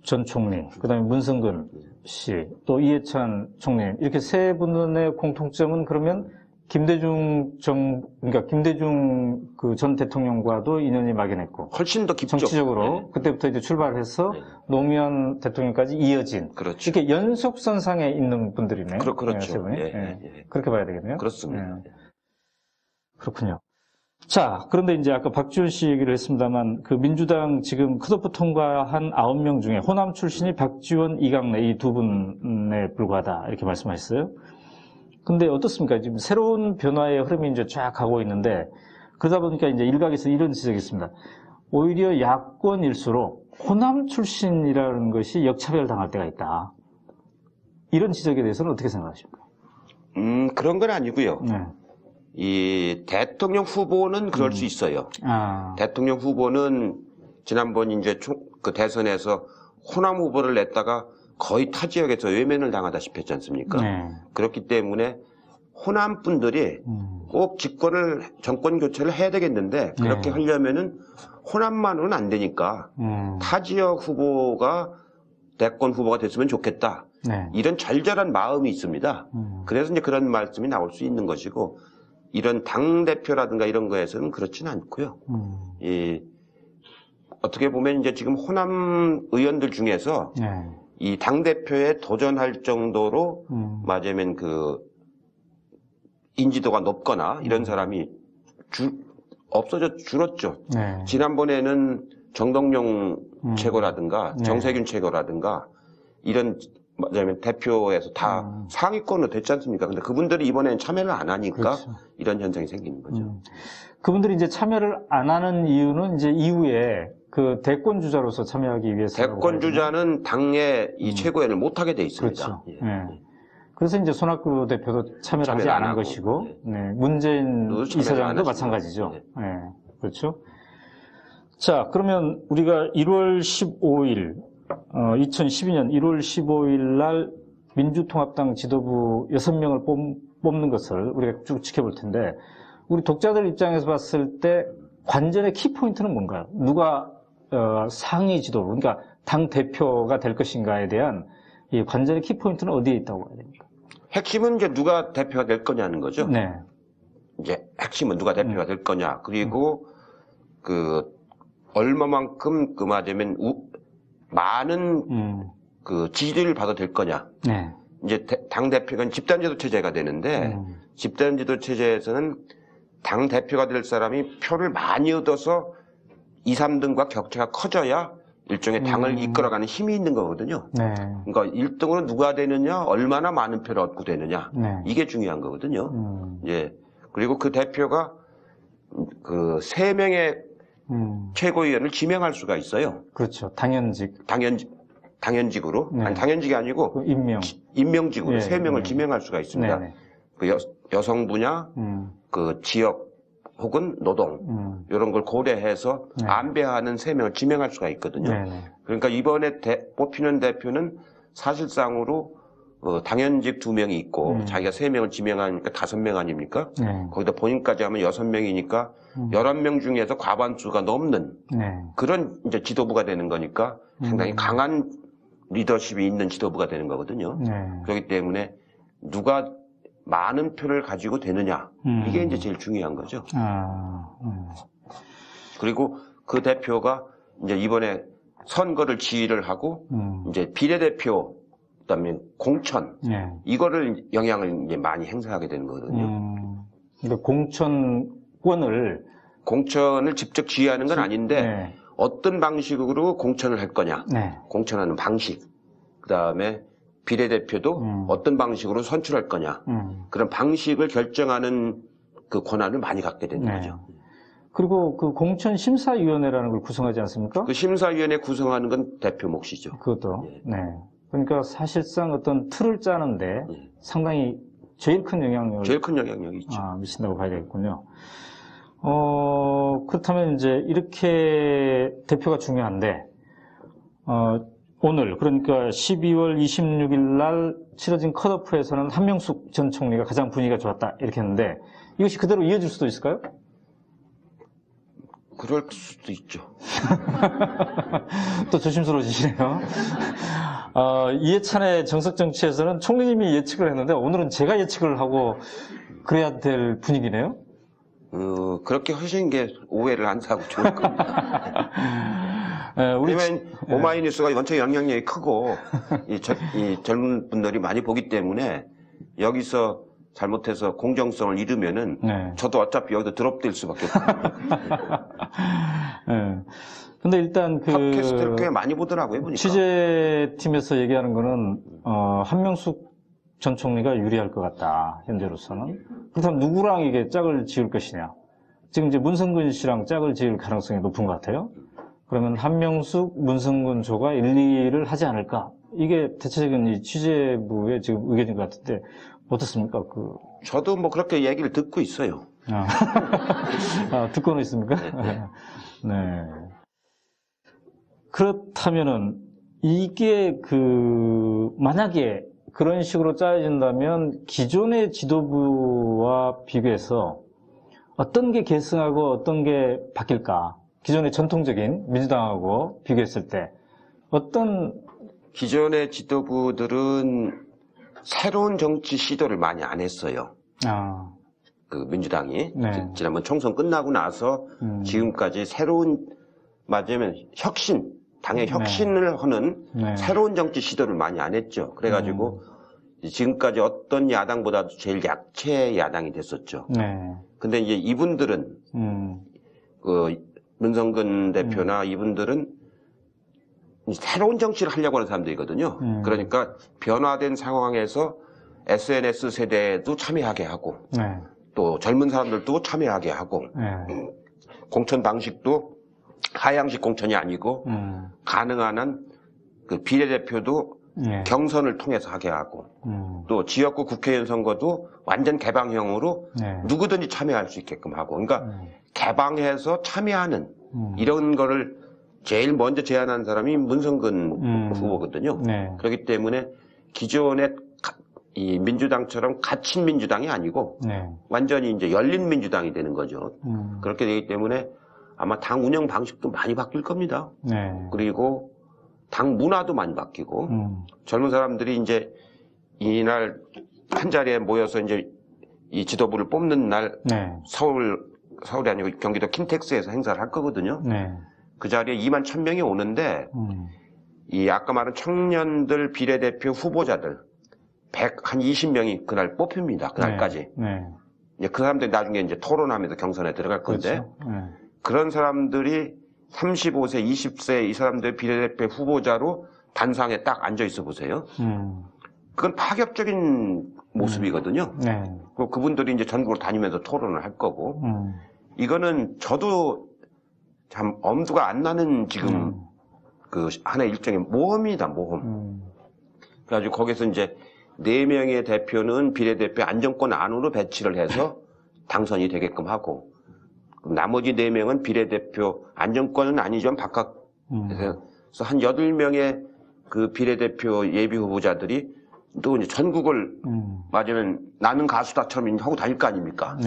전 총리, 그다음에 문승근 씨, 또 이해찬 총리 이렇게 세 분의 공통점은 그러면 그러니까 김대중 그 전 대통령과도 인연이 막연했고
훨씬 더 깊죠.
정치적으로
네.
그때부터 이제 출발해서
네.
노무현 대통령까지 이어진
그렇죠.
이렇게 연속선상에 있는 분들이네요.
그렇죠.
세 분이.
예,
예.
예.
그렇게 봐야 되겠네요.
그렇습니다.
예. 그렇군요. 자, 그런데 이제 아까 박지원 씨 얘기를 했습니다만 그 민주당 지금 컷오프 통과한 9명 중에 호남 출신이 박지원, 이강래 이 두 분에 불과하다 이렇게 말씀하셨어요. 근데 어떻습니까? 지금 새로운 변화의 흐름이 이제 쫙 가고 있는데 그러다 보니까 이제 일각에서 이런 지적이 있습니다. 오히려 야권일수록 호남 출신이라는 것이 역차별 당할 때가 있다. 이런 지적에 대해서는 어떻게 생각하십니까?
그런 건 아니고요.
네.
이 대통령 후보는 그럴 수 있어요. 대통령 후보는 지난번 이제 그 대선에서 호남 후보를 냈다가 거의 타 지역에서 외면을 당하다시피 했지 않습니까?
네.
그렇기 때문에 호남 분들이 꼭 정권 교체를 해야 되겠는데 그렇게 하려면은 호남만으로는 안 되니까 타 지역 후보가 대권 후보가 됐으면 좋겠다.
네.
이런 절절한 마음이 있습니다. 그래서 이제 그런 말씀이 나올 수 있는 것이고 이런 당대표라든가 이런 거에서는 그렇지는 않고요. 어떻게 보면 이제 지금 호남 의원들 중에서 이 당대표에 도전할 정도로 맞으면 그 인지도가 높거나 이런 사람이 줄었죠.
네.
지난번에는 정동영 최고라든가 정세균 최고라든가 이런 맞아면 대표에서 다 상위권으로 됐지 않습니까? 근데 그분들이 이번에는 참여를 안 하니까
그렇죠.
이런 현상이 생기는 거죠.
그분들이 이제 참여를 안 하는 이유는 이제 이후에 그 대권 주자로서 참여하기 위해서.
대권 주자는 당의 이 최고위원을 못 하게 돼 있습니다.
그렇죠.
예.
네. 그래서 이제 손학규 대표도 참여를 하지 않은 것이고,
네.
문재인 이사장도 마찬가지죠.
네.
네. 그렇죠. 자, 그러면 우리가 1월 15일, 2012년 1월 15일 날 민주통합당 지도부 6명을 뽑는 것을 우리가 쭉 지켜볼 텐데, 우리 독자들 입장에서 봤을 때 관전의 키포인트는 뭔가요? 누가 상위 지도부, 그러니까 당 대표가 될 것인가에 대한 이 관전의 키포인트는 어디에 있다고 봐야 됩니까?
핵심은 이제 누가 대표가 될 거냐는 거죠.
네.
이제 핵심은 누가 대표가 될 거냐. 그리고 그 얼마만큼 그 맞으면 많은 그 지지를 받아도 될 거냐.
네.
이제 당 대표가 집단지도 체제가 되는데 집단지도 체제에서는 당 대표가 될 사람이 표를 많이 얻어서 2, 3등과 격차가 커져야 일종의 당을 이끌어가는 힘이 있는 거거든요.
네.
그러니까 1등으로 누가 되느냐, 얼마나 많은 표를 얻고 되느냐.
네.
이게 중요한 거거든요. 예. 그리고 그 대표가 그 3명의 최고위원을 지명할 수가 있어요.
그렇죠. 당연직으로.
네. 아니, 당연직이 아니고
그
임명직으로
네,
3명을
네.
지명할 수가 있습니다.
네.
그 여성 분야, 그 지역 혹은 노동 이런 걸 고려해서
네.
안배하는 3명을 지명할 수가 있거든요.
네.
그러니까 이번에 뽑히는 대표는 사실상으로 당연직 2명이 있고 자기가 3명을 지명하니까 5명 아닙니까?
네.
거기다 본인까지 하면 6명이니까 11명 중에서 과반수가 넘는
네.
그런 이제 지도부가 되는 거니까 상당히 강한 리더십이 있는 지도부가 되는 거거든요.
네.
그렇기 때문에 누가 많은 표를 가지고 되느냐 이게 이제 제일 중요한 거죠. 그리고 그 대표가 이제 이번에 선거를 지휘를 하고 이제 비례대표 그다음에 공천
네.
이거를 영향을 이제 많이 행사하게 되는 거거든요.
그러니까 공천을
직접 지휘하는 건 아닌데
네.
어떤 방식으로 공천을 할 거냐,
네.
공천하는 방식, 그다음에 비례대표도 어떤 방식으로 선출할 거냐 그런 방식을 결정하는 그 권한을 많이 갖게 되는
네.
거죠.
그리고 그 공천심사위원회라는 걸 구성하지 않습니까?
그 심사위원회 구성하는 건 대표 몫이죠.
그것도.
예.
네. 그러니까 사실상 어떤 틀을 짜는데 상당히 제일 큰
영향력이 있죠.
미친다고 봐야 되겠군요. 그렇다면 이제 이렇게 대표가 중요한데, 오늘, 그러니까 12월 26일 날 치러진 컷오프에서는 한명숙 전 총리가 가장 분위기가 좋았다. 이렇게 했는데, 이것이 그대로 이어질 수도 있을까요?
그럴 수도 있죠.
또 조심스러워지시네요. 이해찬의 정석정치에서는 총리님이 예측을 했는데, 오늘은 제가 예측을 하고 그래야 될 분위기네요?
그렇게 하시는 게 오해를 안 사고 좋을 겁니다. 왜냐면 오마이뉴스가 원체 영향력이 크고 이 젊은 분들이 많이 보기 때문에 여기서 잘못해서 공정성을 잃으면은 저도 어차피 여기서 드롭될 수밖에 없거든요.
근데 일단
팟캐스트를 꽤 많이 보더라고요, 보니까.
취재팀에서 얘기하는 거는 한명숙 전 총리가 유리할 것 같다, 현재로서는. 그렇다면 누구랑 이게 짝을 지을 것이냐? 지금 이제 문성근 씨랑 짝을 지을 가능성이 높은 것 같아요. 그러면 한명숙, 문성근 조가 1, 2를 하지 않을까? 이게 대체적인 이 취재부의 지금 의견인 것 같은데 어떻습니까?
저도 뭐 그렇게 얘기를 듣고 있어요.
듣고는 있습니까? 네. 그렇다면은 이게 만약에 그런 식으로 짜여진다면 기존의 지도부와 비교해서 어떤 게 계승하고 어떤 게 바뀔까? 기존의 전통적인 민주당하고 비교했을 때 어떤
기존의 지도부들은 새로운 정치 시도를 많이 안 했어요. 그 민주당이 지난번 총선 끝나고 나서 지금까지 새로운 맞으면 당의 혁신을 하는 새로운 정치 시도를 많이 안 했죠. 그래가지고 지금까지 어떤 야당보다도 제일 약체 야당이 됐었죠. 근데 이제 이분들은 문성근 대표나 이분들은 새로운 정치를 하려고 하는 사람들이거든요. 그러니까 변화된 상황에서 SNS 세대도 참여하게 하고 또 젊은 사람들도 참여하게 하고 공천 방식도 하향식 공천이 아니고 가능한 한 그 비례대표도 경선을 통해서 하게 하고 또 지역구 국회의원 선거도 완전 개방형으로 누구든지 참여할 수 있게끔 하고 그러니까 개방해서 참여하는 이런 거를 제일 먼저 제안한 사람이 문성근 후보거든요. 그렇기 때문에 기존의 이 민주당처럼 갇힌 민주당이 아니고 완전히 이제 열린 민주당이 되는 거죠. 그렇게 되기 때문에 아마 당 운영 방식도 많이 바뀔 겁니다. 그리고 당 문화도 많이 바뀌고 젊은 사람들이 이제 이날 한 자리에 모여서 이제 이 지도부를 뽑는 날 서울이 아니고 경기도 킨텍스에서 행사를 할 거거든요. 그 자리에 2만 1,000명이 오는데 이 아까 말한 청년들 비례대표 후보자들 한 20명이 그날 뽑힙니다. 그날까지. 이제 그 사람들이 나중에 이제 토론하면서 경선에 들어갈 건데 그런 사람들이 35세, 20세 이 사람들 비례대표 후보자로 단상에 딱 앉아 있어 보세요. 그건 파격적인 모습이거든요. 그분들이 이제 전국을 다니면서 토론을 할 거고 이거는 저도 참 엄두가 안 나는 지금 그 하나의 일종의 모험이다, 모험. 그래가지고 거기서 이제 4명의 대표는 비례대표 안정권 안으로 배치를 해서 당선이 되게끔 하고 나머지 4명은 비례대표 안정권은 아니지만 바깥에서 한 8명의 그 비례대표 예비 후보자들이 또 이제 전국을 맞으면 나는 가수다처럼 하고 다닐 거 아닙니까?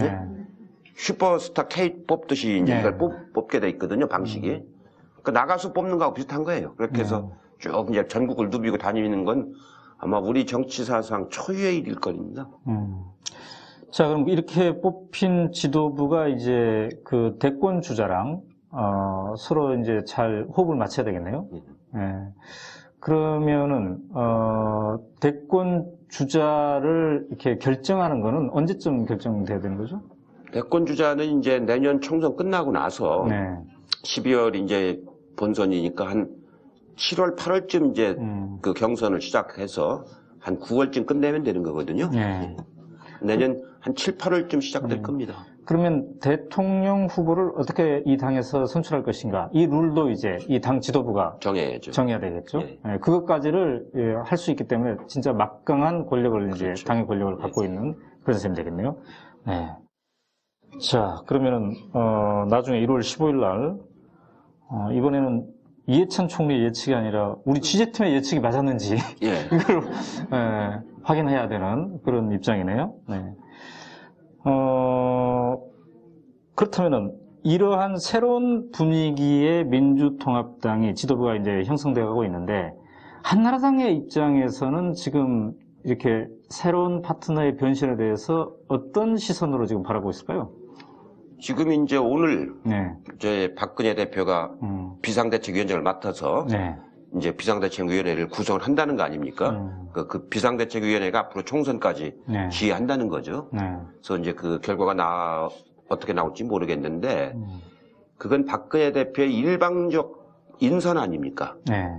슈퍼스타 K 뽑듯이 이제 이걸 뽑게 돼 있거든요, 방식이. 그러니까 나가수 뽑는 거하고 비슷한 거예요. 그렇게 해서 쭉 이제 전국을 누비고 다니는 건 아마 우리 정치사상 초유의 일일 겁니다.
자, 그럼 이렇게 뽑힌 지도부가 이제 그 대권 주자랑 서로 이제 잘 호흡을 맞춰야 되겠네요. 그러면은 대권 주자를 이렇게 결정하는 거는 언제쯤 결정돼야 되는 거죠?
대권 주자는 이제 내년 총선 끝나고 나서 12월 이제 본선이니까 한 7월, 8월쯤 이제 그 경선을 시작해서 한 9월쯤 끝내면 되는 거거든요. 내년 한 7, 8월쯤 시작될 겁니다.
그러면 대통령 후보를 어떻게 이 당에서 선출할 것인가? 이 룰도 이제 이 당 지도부가
정해야죠.
정해야 되겠죠.
예.
예, 그것까지를 할 수 있기 때문에 진짜 막강한 권력을 이제
그렇죠.
당의 권력을 갖고 있는 그런 셈이 되겠네요. 네. 자, 그러면은 나중에 1월 15일 날 이번에는 이해찬 총리 예측이 아니라 우리 취재팀의 예측이 맞았는지
예.
이걸 확인해야 되는 그런 입장이네요. 네. 그렇다면은 이러한 새로운 분위기의 민주통합당이 지도부가 이제 형성되어 가고 있는데 한나라당의 입장에서는 지금 이렇게 새로운 파트너의 변신에 대해서 어떤 시선으로 지금 바라보고 있을까요?
지금 이제 오늘
네.
이제 박근혜 대표가 비상대책위원장을 맡아서
네.
이제 비상대책위원회를 구성을 한다는 거 아닙니까? 그 비상대책위원회가 앞으로 총선까지
네.
지휘한다는 거죠.
네.
그래서 이제 그 결과가 어떻게 나올지 모르겠는데 그건 박근혜 대표의 일방적 인선 아닙니까?
네.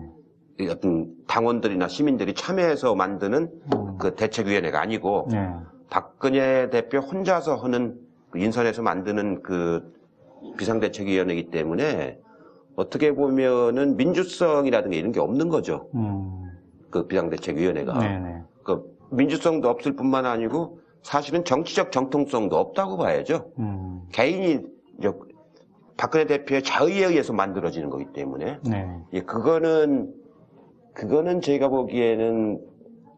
어떤 당원들이나 시민들이 참여해서 만드는 그 대책위원회가 아니고
네.
박근혜 대표 혼자서 하는 그 인선해서 만드는 그 비상대책위원회이기 때문에 어떻게 보면은 민주성이라든가 이런 게 없는 거죠. 그 비상대책위원회가.
네네.
그 민주성도 없을 뿐만 아니고 사실은 정치적 정통성도 없다고 봐야죠. 개인이 이제 박근혜 대표의 자의에 의해서 만들어지는 거기 때문에.
네.
예, 그거는 제가 보기에는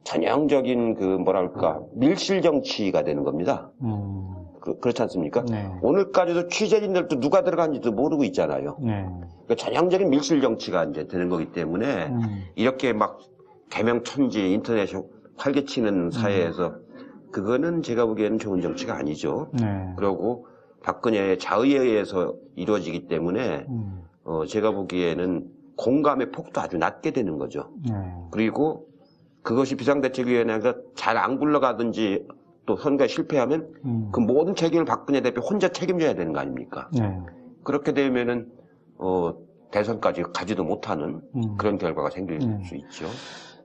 전형적인 그 뭐랄까 밀실 정치가 되는 겁니다. 그렇지 않습니까?
네.
오늘까지도 취재진들도 누가 들어간지도 모르고 있잖아요.
네.
그러니까 전형적인 밀실 정치가 이제 되는 거기 때문에 이렇게 막 개명천지 인터넷 활개치는 사회에서 그거는 제가 보기에는 좋은 정치가 아니죠.
네.
그리고 박근혜의 자의에 의해서 이루어지기 때문에 제가 보기에는 공감의 폭도 아주 낮게 되는 거죠.
네.
그리고 그것이 비상대책위원회가 잘 안 굴러가든지 또 선거에 실패하면 그 모든 책임을 박근혜 대표 혼자 책임져야 되는 거 아닙니까?
네.
그렇게 되면은 대선까지 가지도 못하는 그런 결과가 생길 수 있죠.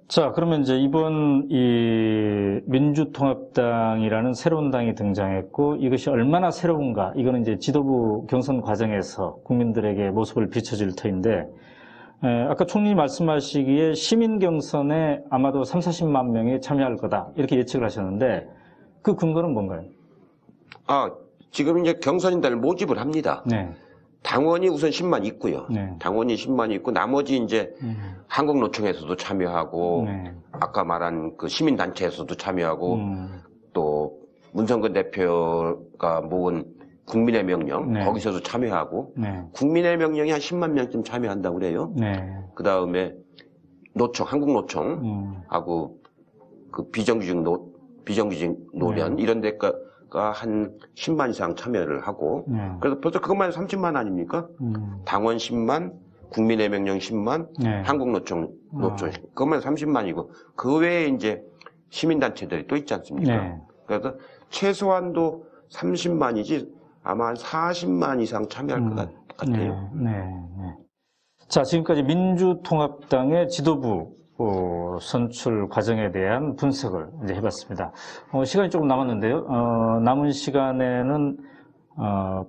자, 그러면 이제 이번 이 민주통합당이라는 새로운 당이 등장했고 이것이 얼마나 새로운가 이거는 이제 지도부 경선 과정에서 국민들에게 모습을 비춰줄 터인데 아까 총리 말씀하시기에 시민 경선에 아마도 3, 40만 명이 참여할 거다 이렇게 예측을 하셨는데 그 근거는 뭔가요?
지금 이제 경선인단을 모집을 합니다.
네.
당원이 우선 10만 있고요.
네.
당원이 10만 있고 나머지 이제 한국노총에서도 참여하고
네.
아까 말한 그 시민단체에서도 참여하고 또 문성근 대표가 모은 국민의 명령
네.
거기서도 참여하고
네.
국민의 명령이 한 10만 명쯤 참여한다고 그래요.
네.
그 다음에 노총, 한국노총하고 그 비정규직 노련 이런 데가 한 10만 이상 참여를 하고 그래서 벌써 그것만 해도 30만 아닙니까? 당원 10만, 국민의 명령 10만,
네.
한국노총 그것만 해도 30만이고 그 외에 이제 시민단체들이 또 있지 않습니까?
네.
그래서 최소한도 30만이지 아마 한 40만 이상 참여할 것 같아요.
네. 네. 자, 지금까지 민주통합당의 지도부 선출 과정에 대한 분석을 이제 해봤습니다. 시간이 조금 남았는데요. 남은 시간에는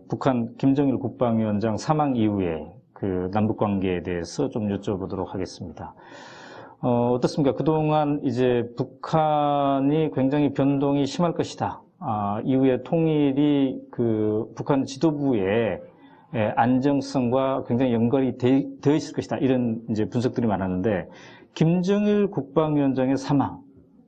북한 김정일 국방위원장 사망 이후에 그 남북 관계에 대해서 좀 여쭤보도록 하겠습니다. 어떻습니까? 그동안 이제 북한이 굉장히 변동이 심할 것이다. 이후에 통일이 그 북한 지도부의 안정성과 굉장히 연결이 되어 있을 것이다. 이런 이제 분석들이 많았는데 김정일 국방위원장의 사망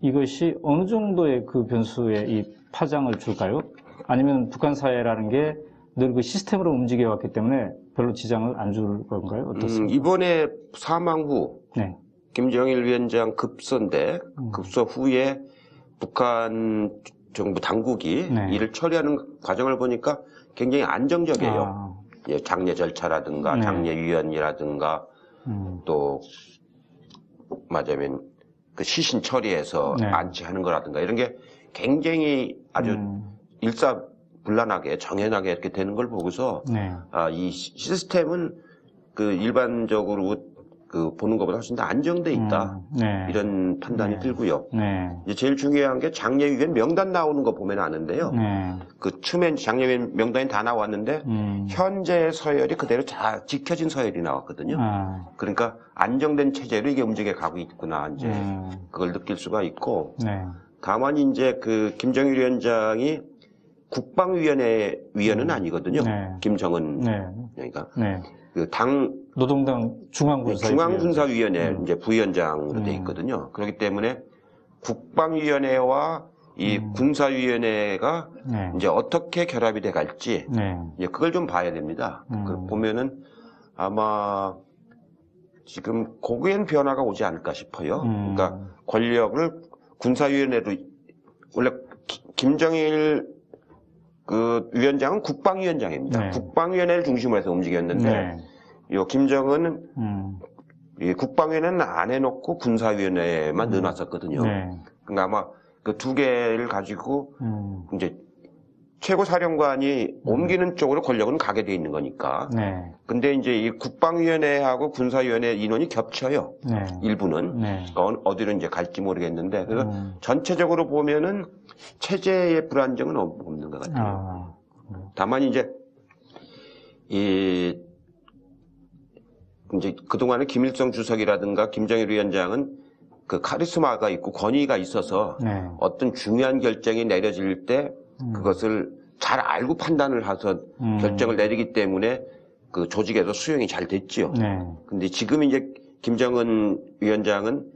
이것이 어느 정도의 그 변수에 이 파장을 줄까요? 아니면 북한 사회라는 게 늘 그 시스템으로 움직여왔기 때문에 별로 지장을 안 줄 건가요? 어떻습니까?
이번에 사망 후
네.
김정일 위원장 급소인데 급소 후에 북한 정부 당국이
네.
이를 처리하는 과정을 보니까 굉장히 안정적이에요. 예, 장례 절차라든가
네.
장례위원이라든가 또 맞으면 그 시신 처리해서
네.
안치하는 거라든가 이런 게 굉장히 아주 일사불란하게 정연하게 이렇게 되는 걸 보고서
네.
이 시스템은 그 일반적으로 보는 것보다 훨씬 더 안정돼 있다.
네.
이런 판단이
네.
들고요.
네.
이제 제일 중요한 게 장례위원 명단 나오는 거 보면 아는데요.
네.
그 처음엔 장례위원 명단이 다 나왔는데 현재 서열이 그대로 다 지켜진 서열이 나왔거든요. 그러니까 안정된 체제로 이게 움직여 가고 있구나 이제 그걸 느낄 수가 있고.
네.
다만 이제 그 김정일 위원장이 국방위원회 위원은 아니거든요.
네.
김정은
네.
그러니까
네.
그 당
노동당
중앙군사위원회 이제 부위원장으로 돼 있거든요. 그렇기 때문에 국방위원회와 이 군사위원회가
네.
이제 어떻게 결합이 돼 갈지
네.
이제 그걸 좀 봐야 됩니다. 그 보면은 아마 지금 고구엔 변화가 오지 않을까 싶어요. 그러니까 권력을 군사위원회로 원래 김정일 그 위원장은 국방위원장입니다.
네.
국방위원회를 중심으로 해서 움직였는데
네.
요 김정은은 이 국방위원회는 안 해놓고 군사위원회만 넣어놨었거든요.
네.
그러니까 아마 그 두 개를 가지고 이제 최고사령관이 옮기는 쪽으로 권력은 가게 돼 있는 거니까.
네.
근데 이제 이 국방위원회하고 군사위원회 인원이 겹쳐요.
네.
일부는.
네.
어디로 이제 갈지 모르겠는데. 그래서 전체적으로 보면은 체제의 불안정은 없는 것 같아요. 다만 이제 이제 그동안에 김일성 주석이라든가 김정일 위원장은 그 카리스마가 있고 권위가 있어서
네.
어떤 중요한 결정이 내려질 때 그것을 잘 알고 판단을 해서 결정을 내리기 때문에 그 조직에서 수용이 잘 됐지요.
네.
근데 지금 이제 김정은 위원장은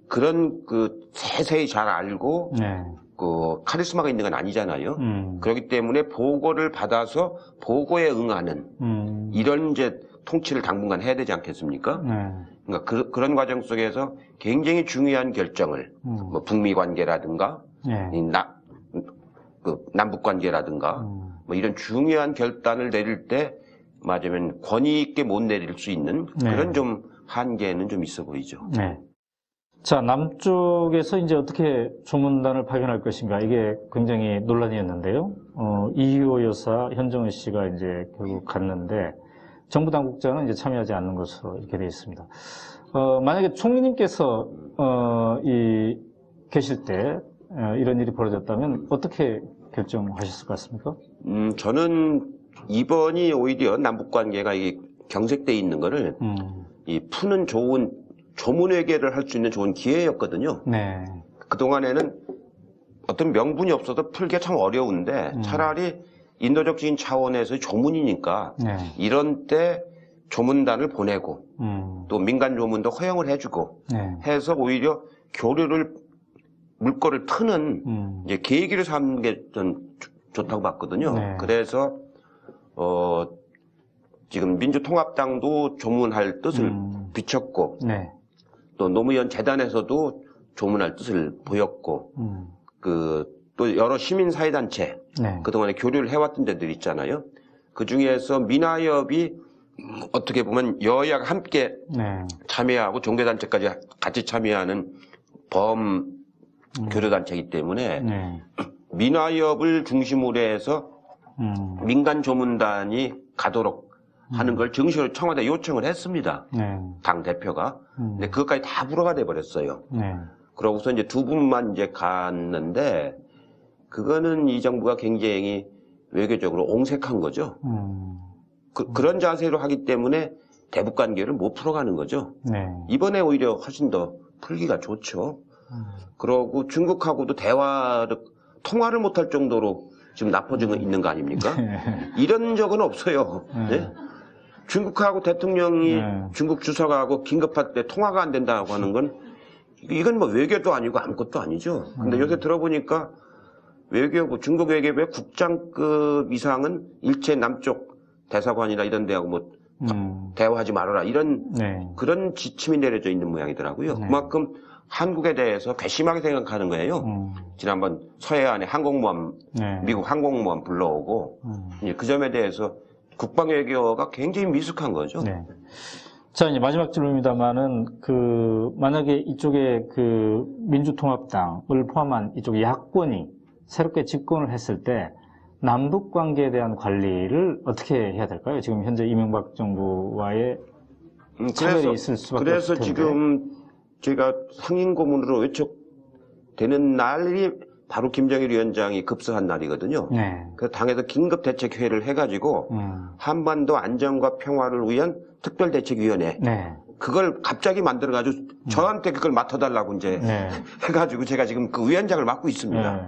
그런 그 세세히 잘 알고
네.
그 카리스마가 있는 건 아니잖아요. 그렇기 때문에 보고를 받아서 보고에 응하는 이런 이제 통치를 당분간 해야 되지 않겠습니까?
네.
그러니까 그런 과정 속에서 굉장히 중요한 결정을 뭐 북미 관계라든가
네.
그 남북 관계라든가 뭐 이런 중요한 결단을 내릴 때 맞으면 권위 있게 못 내릴 수 있는
네.
그런 좀 한계는 좀 있어 보이죠.
네. 자, 남쪽에서 이제 어떻게 조문단을 파견할 것인가, 이게 굉장히 논란이었는데요. 이희호 여사, 현정은 씨가 이제 결국 갔는데, 정부 당국자는 이제 참여하지 않는 것으로 이렇게 되어 있습니다. 만약에 총리님께서, 계실 때, 이런 일이 벌어졌다면 어떻게 결정하셨을 것 같습니까?
저는 이번이 오히려 남북 관계가 이 경색돼 있는 거를, 이 푸는 좋은 조문회계를 할 수 있는 좋은 기회였거든요.
네.
그동안에는 어떤 명분이 없어서 풀기가 참 어려운데 차라리 인도적인 차원에서 조문이니까
네.
이런 때 조문단을 보내고 또 민간 조문도 허용을 해주고
네.
해서 오히려 교류를 물꼬를 트는 이제 계기를 삼는 게 좀 좋다고 봤거든요.
네.
그래서 지금 민주통합당도 조문할 뜻을 비췄고
네.
또 노무현 재단에서도 조문할 뜻을 보였고 또 여러 시민사회단체
네.
그동안에 교류를 해왔던 데들 있잖아요. 그 중에서 민화협이 어떻게 보면 여야가 함께
네.
참여하고 종교단체까지 같이 참여하는 범 교류단체이기 때문에
네.
민화협을 중심으로 해서 민간 조문단이 가도록 하는 걸 정식으로 청와대 요청을 했습니다.
네.
당 대표가. 근데 그것까지 다 불허가 돼 버렸어요.
네.
그러고서 이제 두 분만 이제 갔는데 그거는 이 정부가 굉장히 외교적으로 옹색한 거죠. 그런 자세로 하기 때문에 대북 관계를 못 풀어가는 거죠.
네.
이번에 오히려 훨씬 더 풀기가 좋죠. 그러고 중국하고도 통화를 못할 정도로 지금 나빠지고 있는 거 아닙니까? 이런 적은 없어요. 네? 중국하고 대통령이 중국 주석하고 긴급할 때 통화가 안 된다고 하는 건 이건 뭐 외교도 아니고 아무것도 아니죠. 근데 요새 들어보니까 외교부, 중국 외교부의 국장급 이상은 일체 남쪽 대사관이나 이런 데하고 뭐 대화하지 말아라 이런
네.
그런 지침이 내려져 있는 모양이더라고요. 그만큼 한국에 대해서 괘씸하게 생각하는 거예요. 지난번 서해안에 항공모함,
네.
미국 항공모함 불러오고 이제 그 점에 대해서 국방 외교가 굉장히 미숙한 거죠.
네. 자, 이제 마지막 질문입니다만은 만약에 이쪽에 민주통합당을 포함한 이쪽 야권이 새롭게 집권을 했을 때 남북 관계에 대한 관리를 어떻게 해야 될까요? 지금 현재 이명박 정부와의 차별이 있을 수밖에
그래서
없을 텐데.
지금 제가 상임고문으로 외척되는 날이 바로 김정일 위원장이 급서한 날이거든요.
네.
그래서 당에서 긴급대책회의를 해가지고 한반도 안정과 평화를 위한 특별대책위원회
네.
그걸 갑자기 만들어가지고 저한테 그걸 맡아달라고 이제
네.
해가지고 제가 지금 그 위원장을 맡고 있습니다.
네.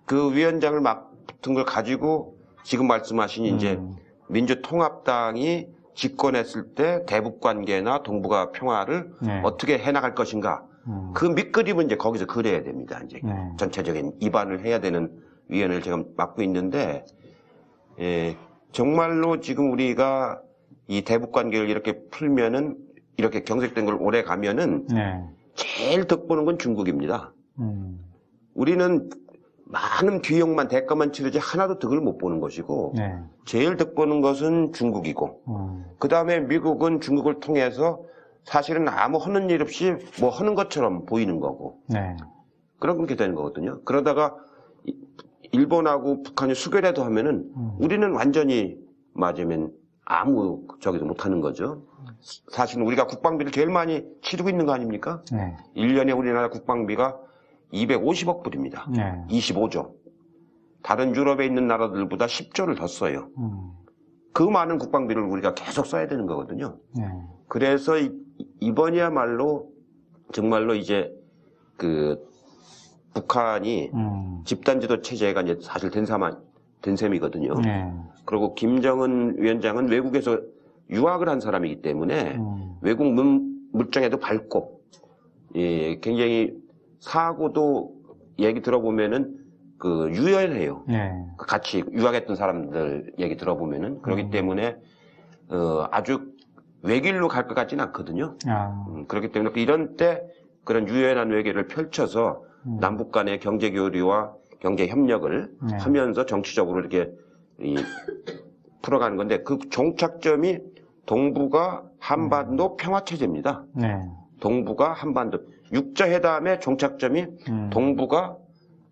그 위원장을 맡은 걸 가지고 지금 말씀하신 이제 민주통합당이 집권했을 때 대북관계나 동북아 평화를
네.
어떻게 해나갈 것인가 그 밑그림은 이제 거기서 그려야 됩니다. 이제
네.
전체적인 입안을 해야 되는 위원회를 제가 맡고 있는데 정말로 지금 우리가 이 대북관계를 이렇게 풀면은 이렇게 경색된 걸 오래 가면은
네.
제일 덕보는 건 중국입니다. 우리는 많은 비용만 대가만 치르지 하나도 득을 못 보는 것이고
네.
제일 득보는 것은 중국이고 그 다음에 미국은 중국을 통해서 사실은 아무 하는 일 없이 뭐 하는 것처럼 보이는 거고
네.
그렇게 되는 거거든요. 그러다가 일본하고 북한이 수교라도 하면은 우리는 완전히 맞으면 아무 저기도 못하는 거죠. 사실은 우리가 국방비를 제일 많이 치르고 있는 거 아닙니까?
네.
1년에 우리나라 국방비가 250억 불입니다.
네.
25조. 다른 유럽에 있는 나라들보다 10조를 더 써요. 그 많은 국방비를 우리가 계속 써야 되는 거거든요.
네.
그래서 이번이야말로 정말로 이제 그 북한이 집단지도 체제가 이제 사실 된 셈이거든요.
네.
그리고 김정은 위원장은 외국에서 유학을 한 사람이기 때문에 외국 물정에도 밝고 굉장히 사고도 얘기 들어보면은 그 유연해요.
네.
같이 유학했던 사람들 얘기 들어보면은 그렇기 때문에 아주 외길로 갈 것 같지는 않거든요. 그렇기 때문에 이런 때 그런 유연한 외교를 펼쳐서 남북 간의 경제 교류와 경제 협력을 하면서 정치적으로 이렇게 풀어가는 건데 그 종착점이 동북아 한반도 평화체제입니다.
네.
동북아 한반도 육자회담의 종착점이 동북아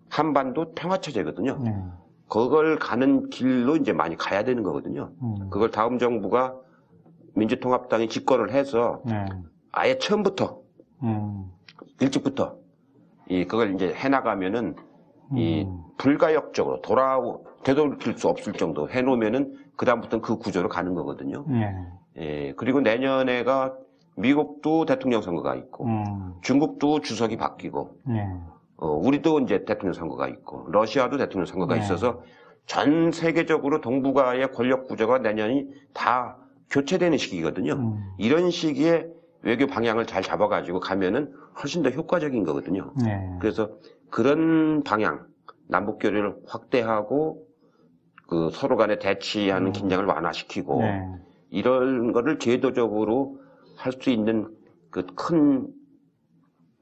한반도 평화체제거든요.
네.
그걸 가는 길로 이제 많이 가야 되는 거거든요. 그걸 다음 정부가 민주통합당이 집권을 해서
네.
아예 처음부터 일찍부터 그걸 이제 해나가면은 불가역적으로 되돌릴 수 없을 정도 해놓으면은 그다음부터는 그 구조로 가는 거거든요.
네.
그리고 내년에가 미국도 대통령 선거가 있고 중국도 주석이 바뀌고
네.
우리도 이제 대통령 선거가 있고 러시아도 대통령 선거가 있어서 전 세계적으로 동북아의 권력 구조가 내년이 다 교체되는 시기거든요. 이런 시기에 외교 방향을 잘 잡아가지고 가면은 훨씬 더 효과적인 거거든요.
네.
그래서 그런 방향, 남북 교류를 확대하고 그 서로 간에 대치하는 긴장을 완화시키고
네.
이런 거를 제도적으로 할 수 있는 그 큰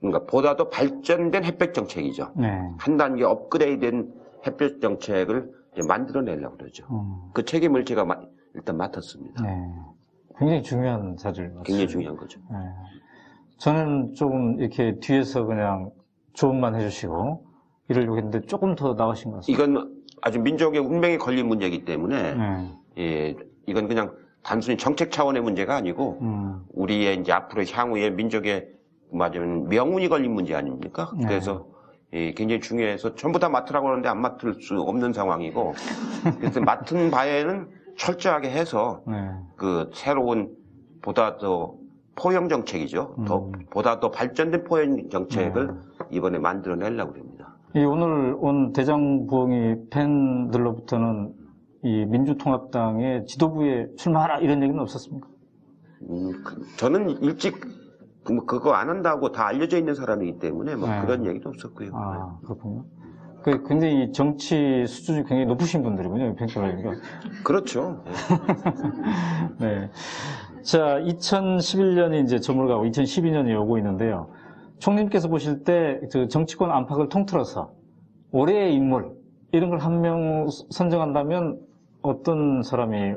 그러니까 보다 더 발전된 햇볕 정책이죠.
네.
한 단계 업그레이드된 햇볕 정책을 이제 만들어내려고 그러죠. 그 책임을 제가 일단 맡았습니다.
네. 굉장히 중요한 자리를 맡았어요.
굉장히 중요한 거죠.
네. 저는 조금 이렇게 뒤에서 그냥 조언만 해주시고 이러려고 했는데 조금 더 나가신 것 같습니다.
이건 아주 민족의 운명이 걸린 문제이기 때문에 이건 그냥 단순히 정책 차원의 문제가 아니고 우리의 이제 앞으로 향후의 민족의 맞으면 명운이 걸린 문제 아닙니까? 그래서 굉장히 중요해서 전부 다 맡으라고 하는데 안 맡을 수 없는 상황이고 그래서 맡은 바에는 철저하게 해서 그 새로운 보다 더 포용 정책이죠. 보다 더 발전된 포용 정책을 이번에 만들어내려고 합니다.
오늘 온 대장부엉이 팬들로부터는 이 민주통합당의 지도부에 출마하라 이런 얘기는 없었습니까?
저는 일찍 그거 안 한다고 다 알려져 있는 사람이기 때문에 뭐 그런 얘기도 없었고요.
아, 그렇군요. 굉장히 정치 수준이 굉장히 높으신 분들이군요, 팬클럽이니까.
그렇죠.
네. 자, 2011년이 이제 저물어가고 2012년이 오고 있는데요. 총님께서 보실 때 정치권 안팎을 통틀어서 올해의 인물 이런 걸 한 명 선정한다면 어떤 사람이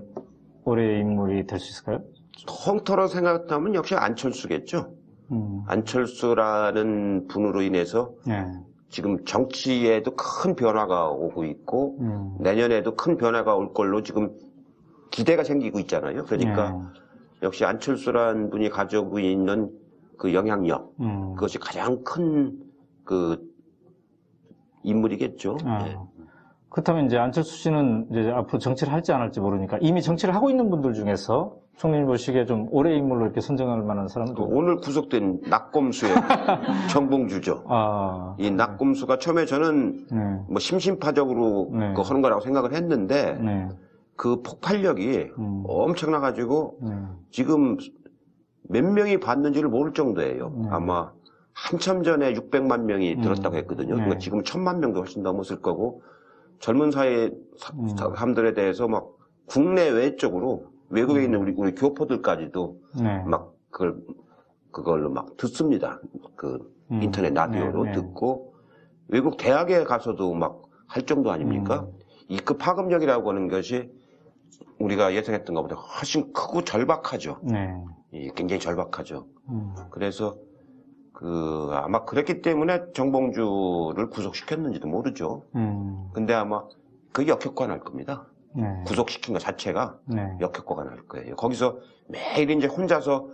올해의 인물이 될 수 있을까요?
통틀어 생각하면 역시 안철수겠죠. 안철수라는 분으로 인해서 지금 정치에도 큰 변화가 오고 있고 내년에도 큰 변화가 올 걸로 지금 기대가 생기고 있잖아요. 그러니까 역시 안철수라는 분이 가지고 있는 그 영향력, 그것이 가장 큰 그 인물이겠죠. 예.
그렇다면 이제 안철수 씨는 이제 앞으로 정치를 할지 안 할지 모르니까 이미 정치를 하고 있는 분들 중에서 총리님 보시기에 좀 올해 인물로 이렇게 선정할 만한 사람들.
오늘 구속된 낙검수의 정봉주죠. 이 낙검수가 처음에 저는 뭐 심심파적으로 그 하는 거라고 생각을 했는데 그 폭발력이 엄청나가지고 지금 몇 명이 봤는지를 모를 정도예요. 아마 한참 전에 600만 명이 들었다고 했거든요. 그러니까 지금 1000만 명도 훨씬 넘었을 거고 젊은 사람들에 대해서 막 국내외 쪽으로 외국에 있는 우리 교포들까지도 막 그걸로 막 듣습니다. 그 인터넷 라디오로 듣고 외국 대학에 가서도 막 할 정도 아닙니까? 이 그 파급력이라고 하는 것이 우리가 예상했던 것보다 훨씬 크고 절박하죠. 굉장히 절박하죠. 그래서 아마 그랬기 때문에 정봉주를 구속시켰는지도 모르죠. 근데 아마 그게 역효과 날 겁니다. 구속시킨 것 자체가 역효과가 날 거예요. 거기서 매일 이제 혼자서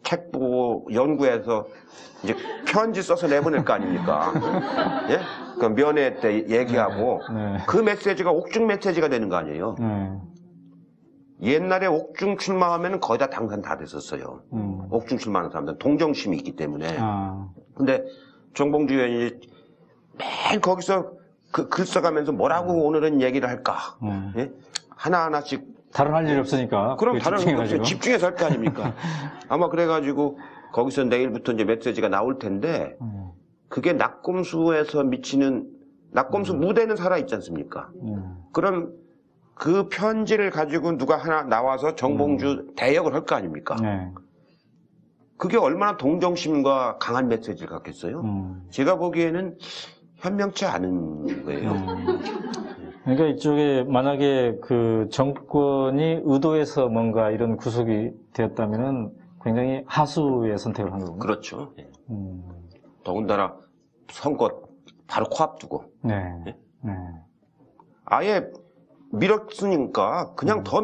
책 보고 연구해서 이제 편지 써서 내보낼 거 아닙니까? 예? 그 면회 때 얘기하고 그 메시지가 옥중 메시지가 되는 거 아니에요? 옛날에 옥중 출마하면 거의 다 당선 다 됐었어요. 옥중 출마하는 사람들은 동정심이 있기 때문에. 근데 정봉주 의원이 매일 거기서 글 써가면서 뭐라고 오늘은 얘기를 할까? 예? 하나하나씩.
다른 할 일이 없으니까.
그럼 다른 일 없어요. 집중해서 할 거 아닙니까? 아마 그래가지고 거기서 내일부터 이제 메시지가 나올 텐데 그게 낙검수에서 미치는, 낙검수 무대는 살아있지 않습니까? 그럼 그 편지를 가지고 누가 하나 나와서 정봉주 대역을 할 거 아닙니까? 그게 얼마나 동정심과 강한 메시지를 갖겠어요? 제가 보기에는 현명치 않은 거예요.
그러니까 이쪽에 만약에 그 정권이 의도해서 뭔가 이런 구속이 되었다면은 굉장히 하수의 선택을 한 거군요.
그렇죠. 더군다나 선거 바로 코앞두고. 아예 밀었으니까 그냥 더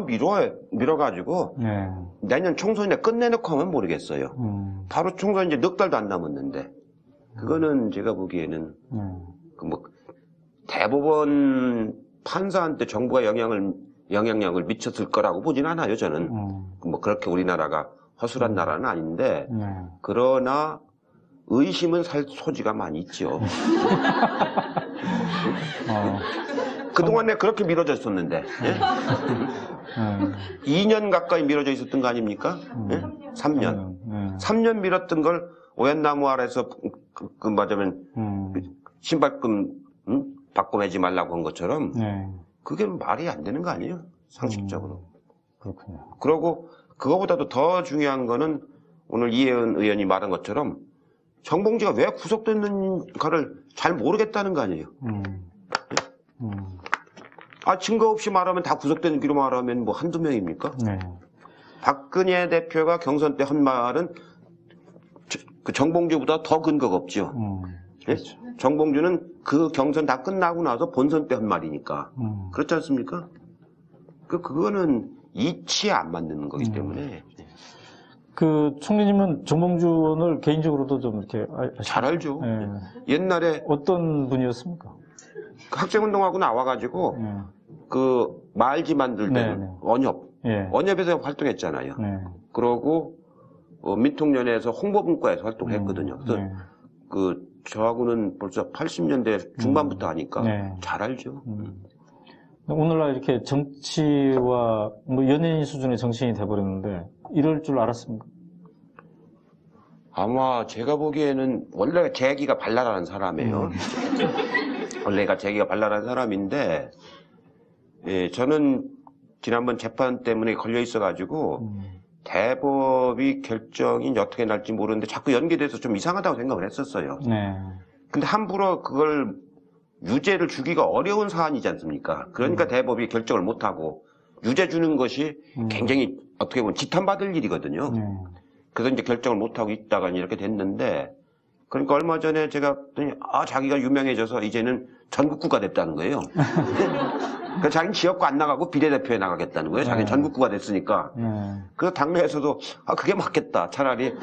밀어가지고 내년 총선에 끝내놓고 하면 모르겠어요. 바로 총선 이제 넉 달도 안 남았는데 그거는 제가 보기에는 그 뭐 대법원 판사한테 정부가 영향력을 미쳤을 거라고 보진 않아요. 저는 뭐 그렇게 우리나라가 허술한 나라는 아닌데 그러나 의심은 살 소지가 많이 있죠. 그동안에 그렇게 미뤄져 있었는데 2년 가까이 미뤄져 있었던 거 아닙니까? 3년. 3년 미뤘던 걸 오얏나무 아래서 그 맞으면 신발금 받고 매지 말라고 한 것처럼 그게 말이 안 되는 거 아니에요? 상식적으로.
그렇군요.
그러고 그거보다도 더 중요한 거는 오늘 이혜은 의원이 말한 것처럼 정봉주가 왜 구속됐는가를 잘 모르겠다는 거 아니에요? 증거 없이 말하면 다 구속된 기로 말하면 뭐 한두 명입니까? 박근혜 대표가 경선 때 한 말은 그 정봉주보다 더 근거가 없죠. 그렇죠. 정봉주는 그 경선 다 끝나고 나서 본선 때 한 말이니까. 그렇지 않습니까? 그거는 이치에 안 맞는 거기 때문에.
그 총리님은 정봉주 의원을 개인적으로도 좀 이렇게
잘 알죠. 옛날에
어떤 분이었습니까?
학생운동하고 나와가지고 그 말지 만들 때는 언협, 언협에서 활동했잖아요. 그러고 민통연에서 홍보분과에서 활동했거든요. 그래서 그 저하고는 벌써 80년대 중반부터 하니까 잘 알죠.
오늘날 이렇게 정치와 뭐 연예인 수준의 정치인이 돼버렸는데 이럴 줄 알았습니까?
아마 제가 보기에는 원래 재기가 발랄한 사람이에요. 원래가 재기가 발랄한 사람인데 저는 지난번 재판 때문에 걸려 있어가지고 대법이 결정이 어떻게 날지 모르는데 자꾸 연기돼서 좀 이상하다고 생각을 했었어요. 근데 함부로 그걸 유죄를 주기가 어려운 사안이지 않습니까? 그러니까 대법이 결정을 못하고 유죄 주는 것이 굉장히 어떻게 보면 지탄받을 일이거든요. 그래서 이제 결정을 못하고 있다가 이렇게 됐는데 그러니까 얼마 전에 제가 자기가 유명해져서 이제는 전국구가 됐다는 거예요. 그러니까 자기는 지역구 안 나가고 비례대표에 나가겠다는 거예요. 자기는 전국구가 됐으니까. 그래서 당내에서도 그게 맞겠다. 차라리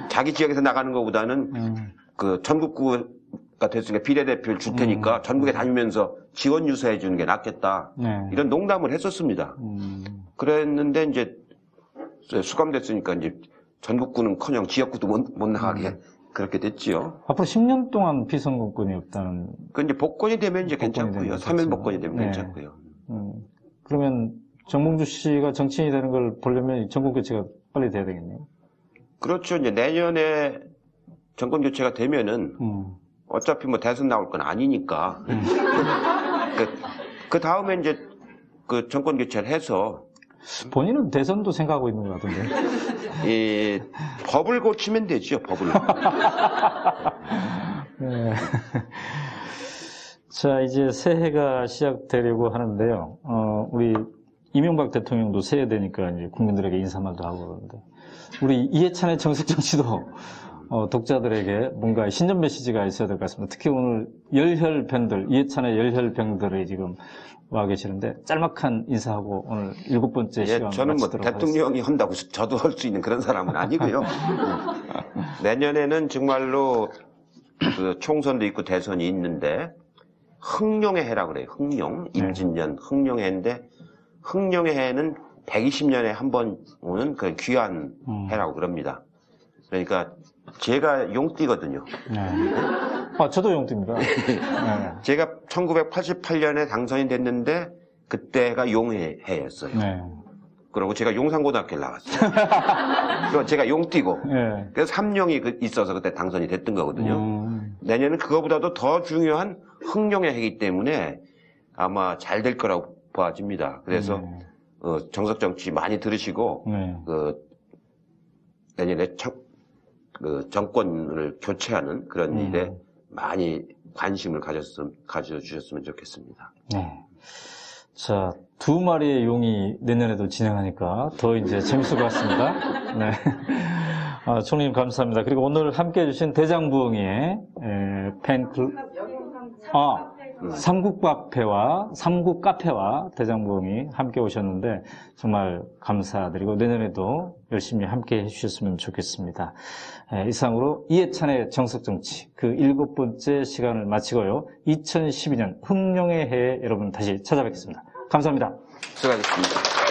자기 지역에서 나가는 것보다는 그 전국구가 됐으니까 비례대표를 줄 테니까 전국에 다니면서 지원 유세해 주는 게 낫겠다. 이런 농담을 했었습니다. 그랬는데 이제 수감됐으니까 이제 전국구는커녕 지역구도 못 나가게 그렇게 됐지요.
앞으로 10년 동안 비선거권이 없다는.
그 이제 복권이 되면 이제 괜찮고요. 3일 복권이 되면 괜찮고요.
그러면 정몽주 씨가 정치인이 되는 걸 보려면 정권 교체가 빨리 돼야 되겠네요.
그렇죠. 이제 내년에 정권 교체가 되면은 어차피 뭐 대선 나올 건 아니니까. 그 다음에 이제 그 정권 교체를 해서.
본인은 대선도 생각하고 있는 것 같은데.
법을 고치면 되죠, 법을.
네. 자, 이제 새해가 시작되려고 하는데요. 우리 이명박 대통령도 새해 되니까 이제 국민들에게 인사말도 하고 그러는데, 우리 이해찬의 정석 정치도 독자들에게 뭔가 신년 메시지가 있어야 될 것 같습니다. 특히 오늘 열혈병들, 이해찬의 열혈병들이 지금 와 계시는데 짤막한 인사하고 오늘 7번째 시간
저는 뭐 대통령이 한다고 저도 할 수 있는 그런 사람은 아니고요. 내년에는 정말로 그 총선도 있고 대선이 있는데 흥룡의 해라 그래요. 흥룡, 임진년 흥룡의 해인데 흥룡의 해는 120년에 한 번 오는 그 귀한 해라고 그럽니다. 그러니까 제가 용띠거든요.
저도 용띠입니다.
제가 1988년에 당선이 됐는데 그때가 용의 해였어요. 그리고 제가 용산고등학교를 나왔어요. 그리고 제가 용띠고 그래서 3용이 있어서 그때 당선이 됐던 거거든요. 내년은 그거보다도 더 중요한 흥룡의 해이기 때문에 아마 잘 될 거라고 봐집니다. 그래서 정석정치 많이 들으시고 내년에 정권을 교체하는 그런 일에 많이 관심을 가져주셨으면 좋겠습니다.
네. 자, 2마리의 용이 내년에도 진행하니까 더 이제 재밌을 것 같습니다. 네. 총리님 감사합니다. 그리고 오늘 함께 해주신 대장부엉이의 삼국카페와 대장부엉이 함께 오셨는데 정말 감사드리고 내년에도 열심히 함께 해주셨으면 좋겠습니다. 이상으로 이해찬의 정석정치 그 7번째 시간을 마치고요. 2012년 흥룡의 해에 여러분 다시 찾아뵙겠습니다. 감사합니다.
수고하셨습니다.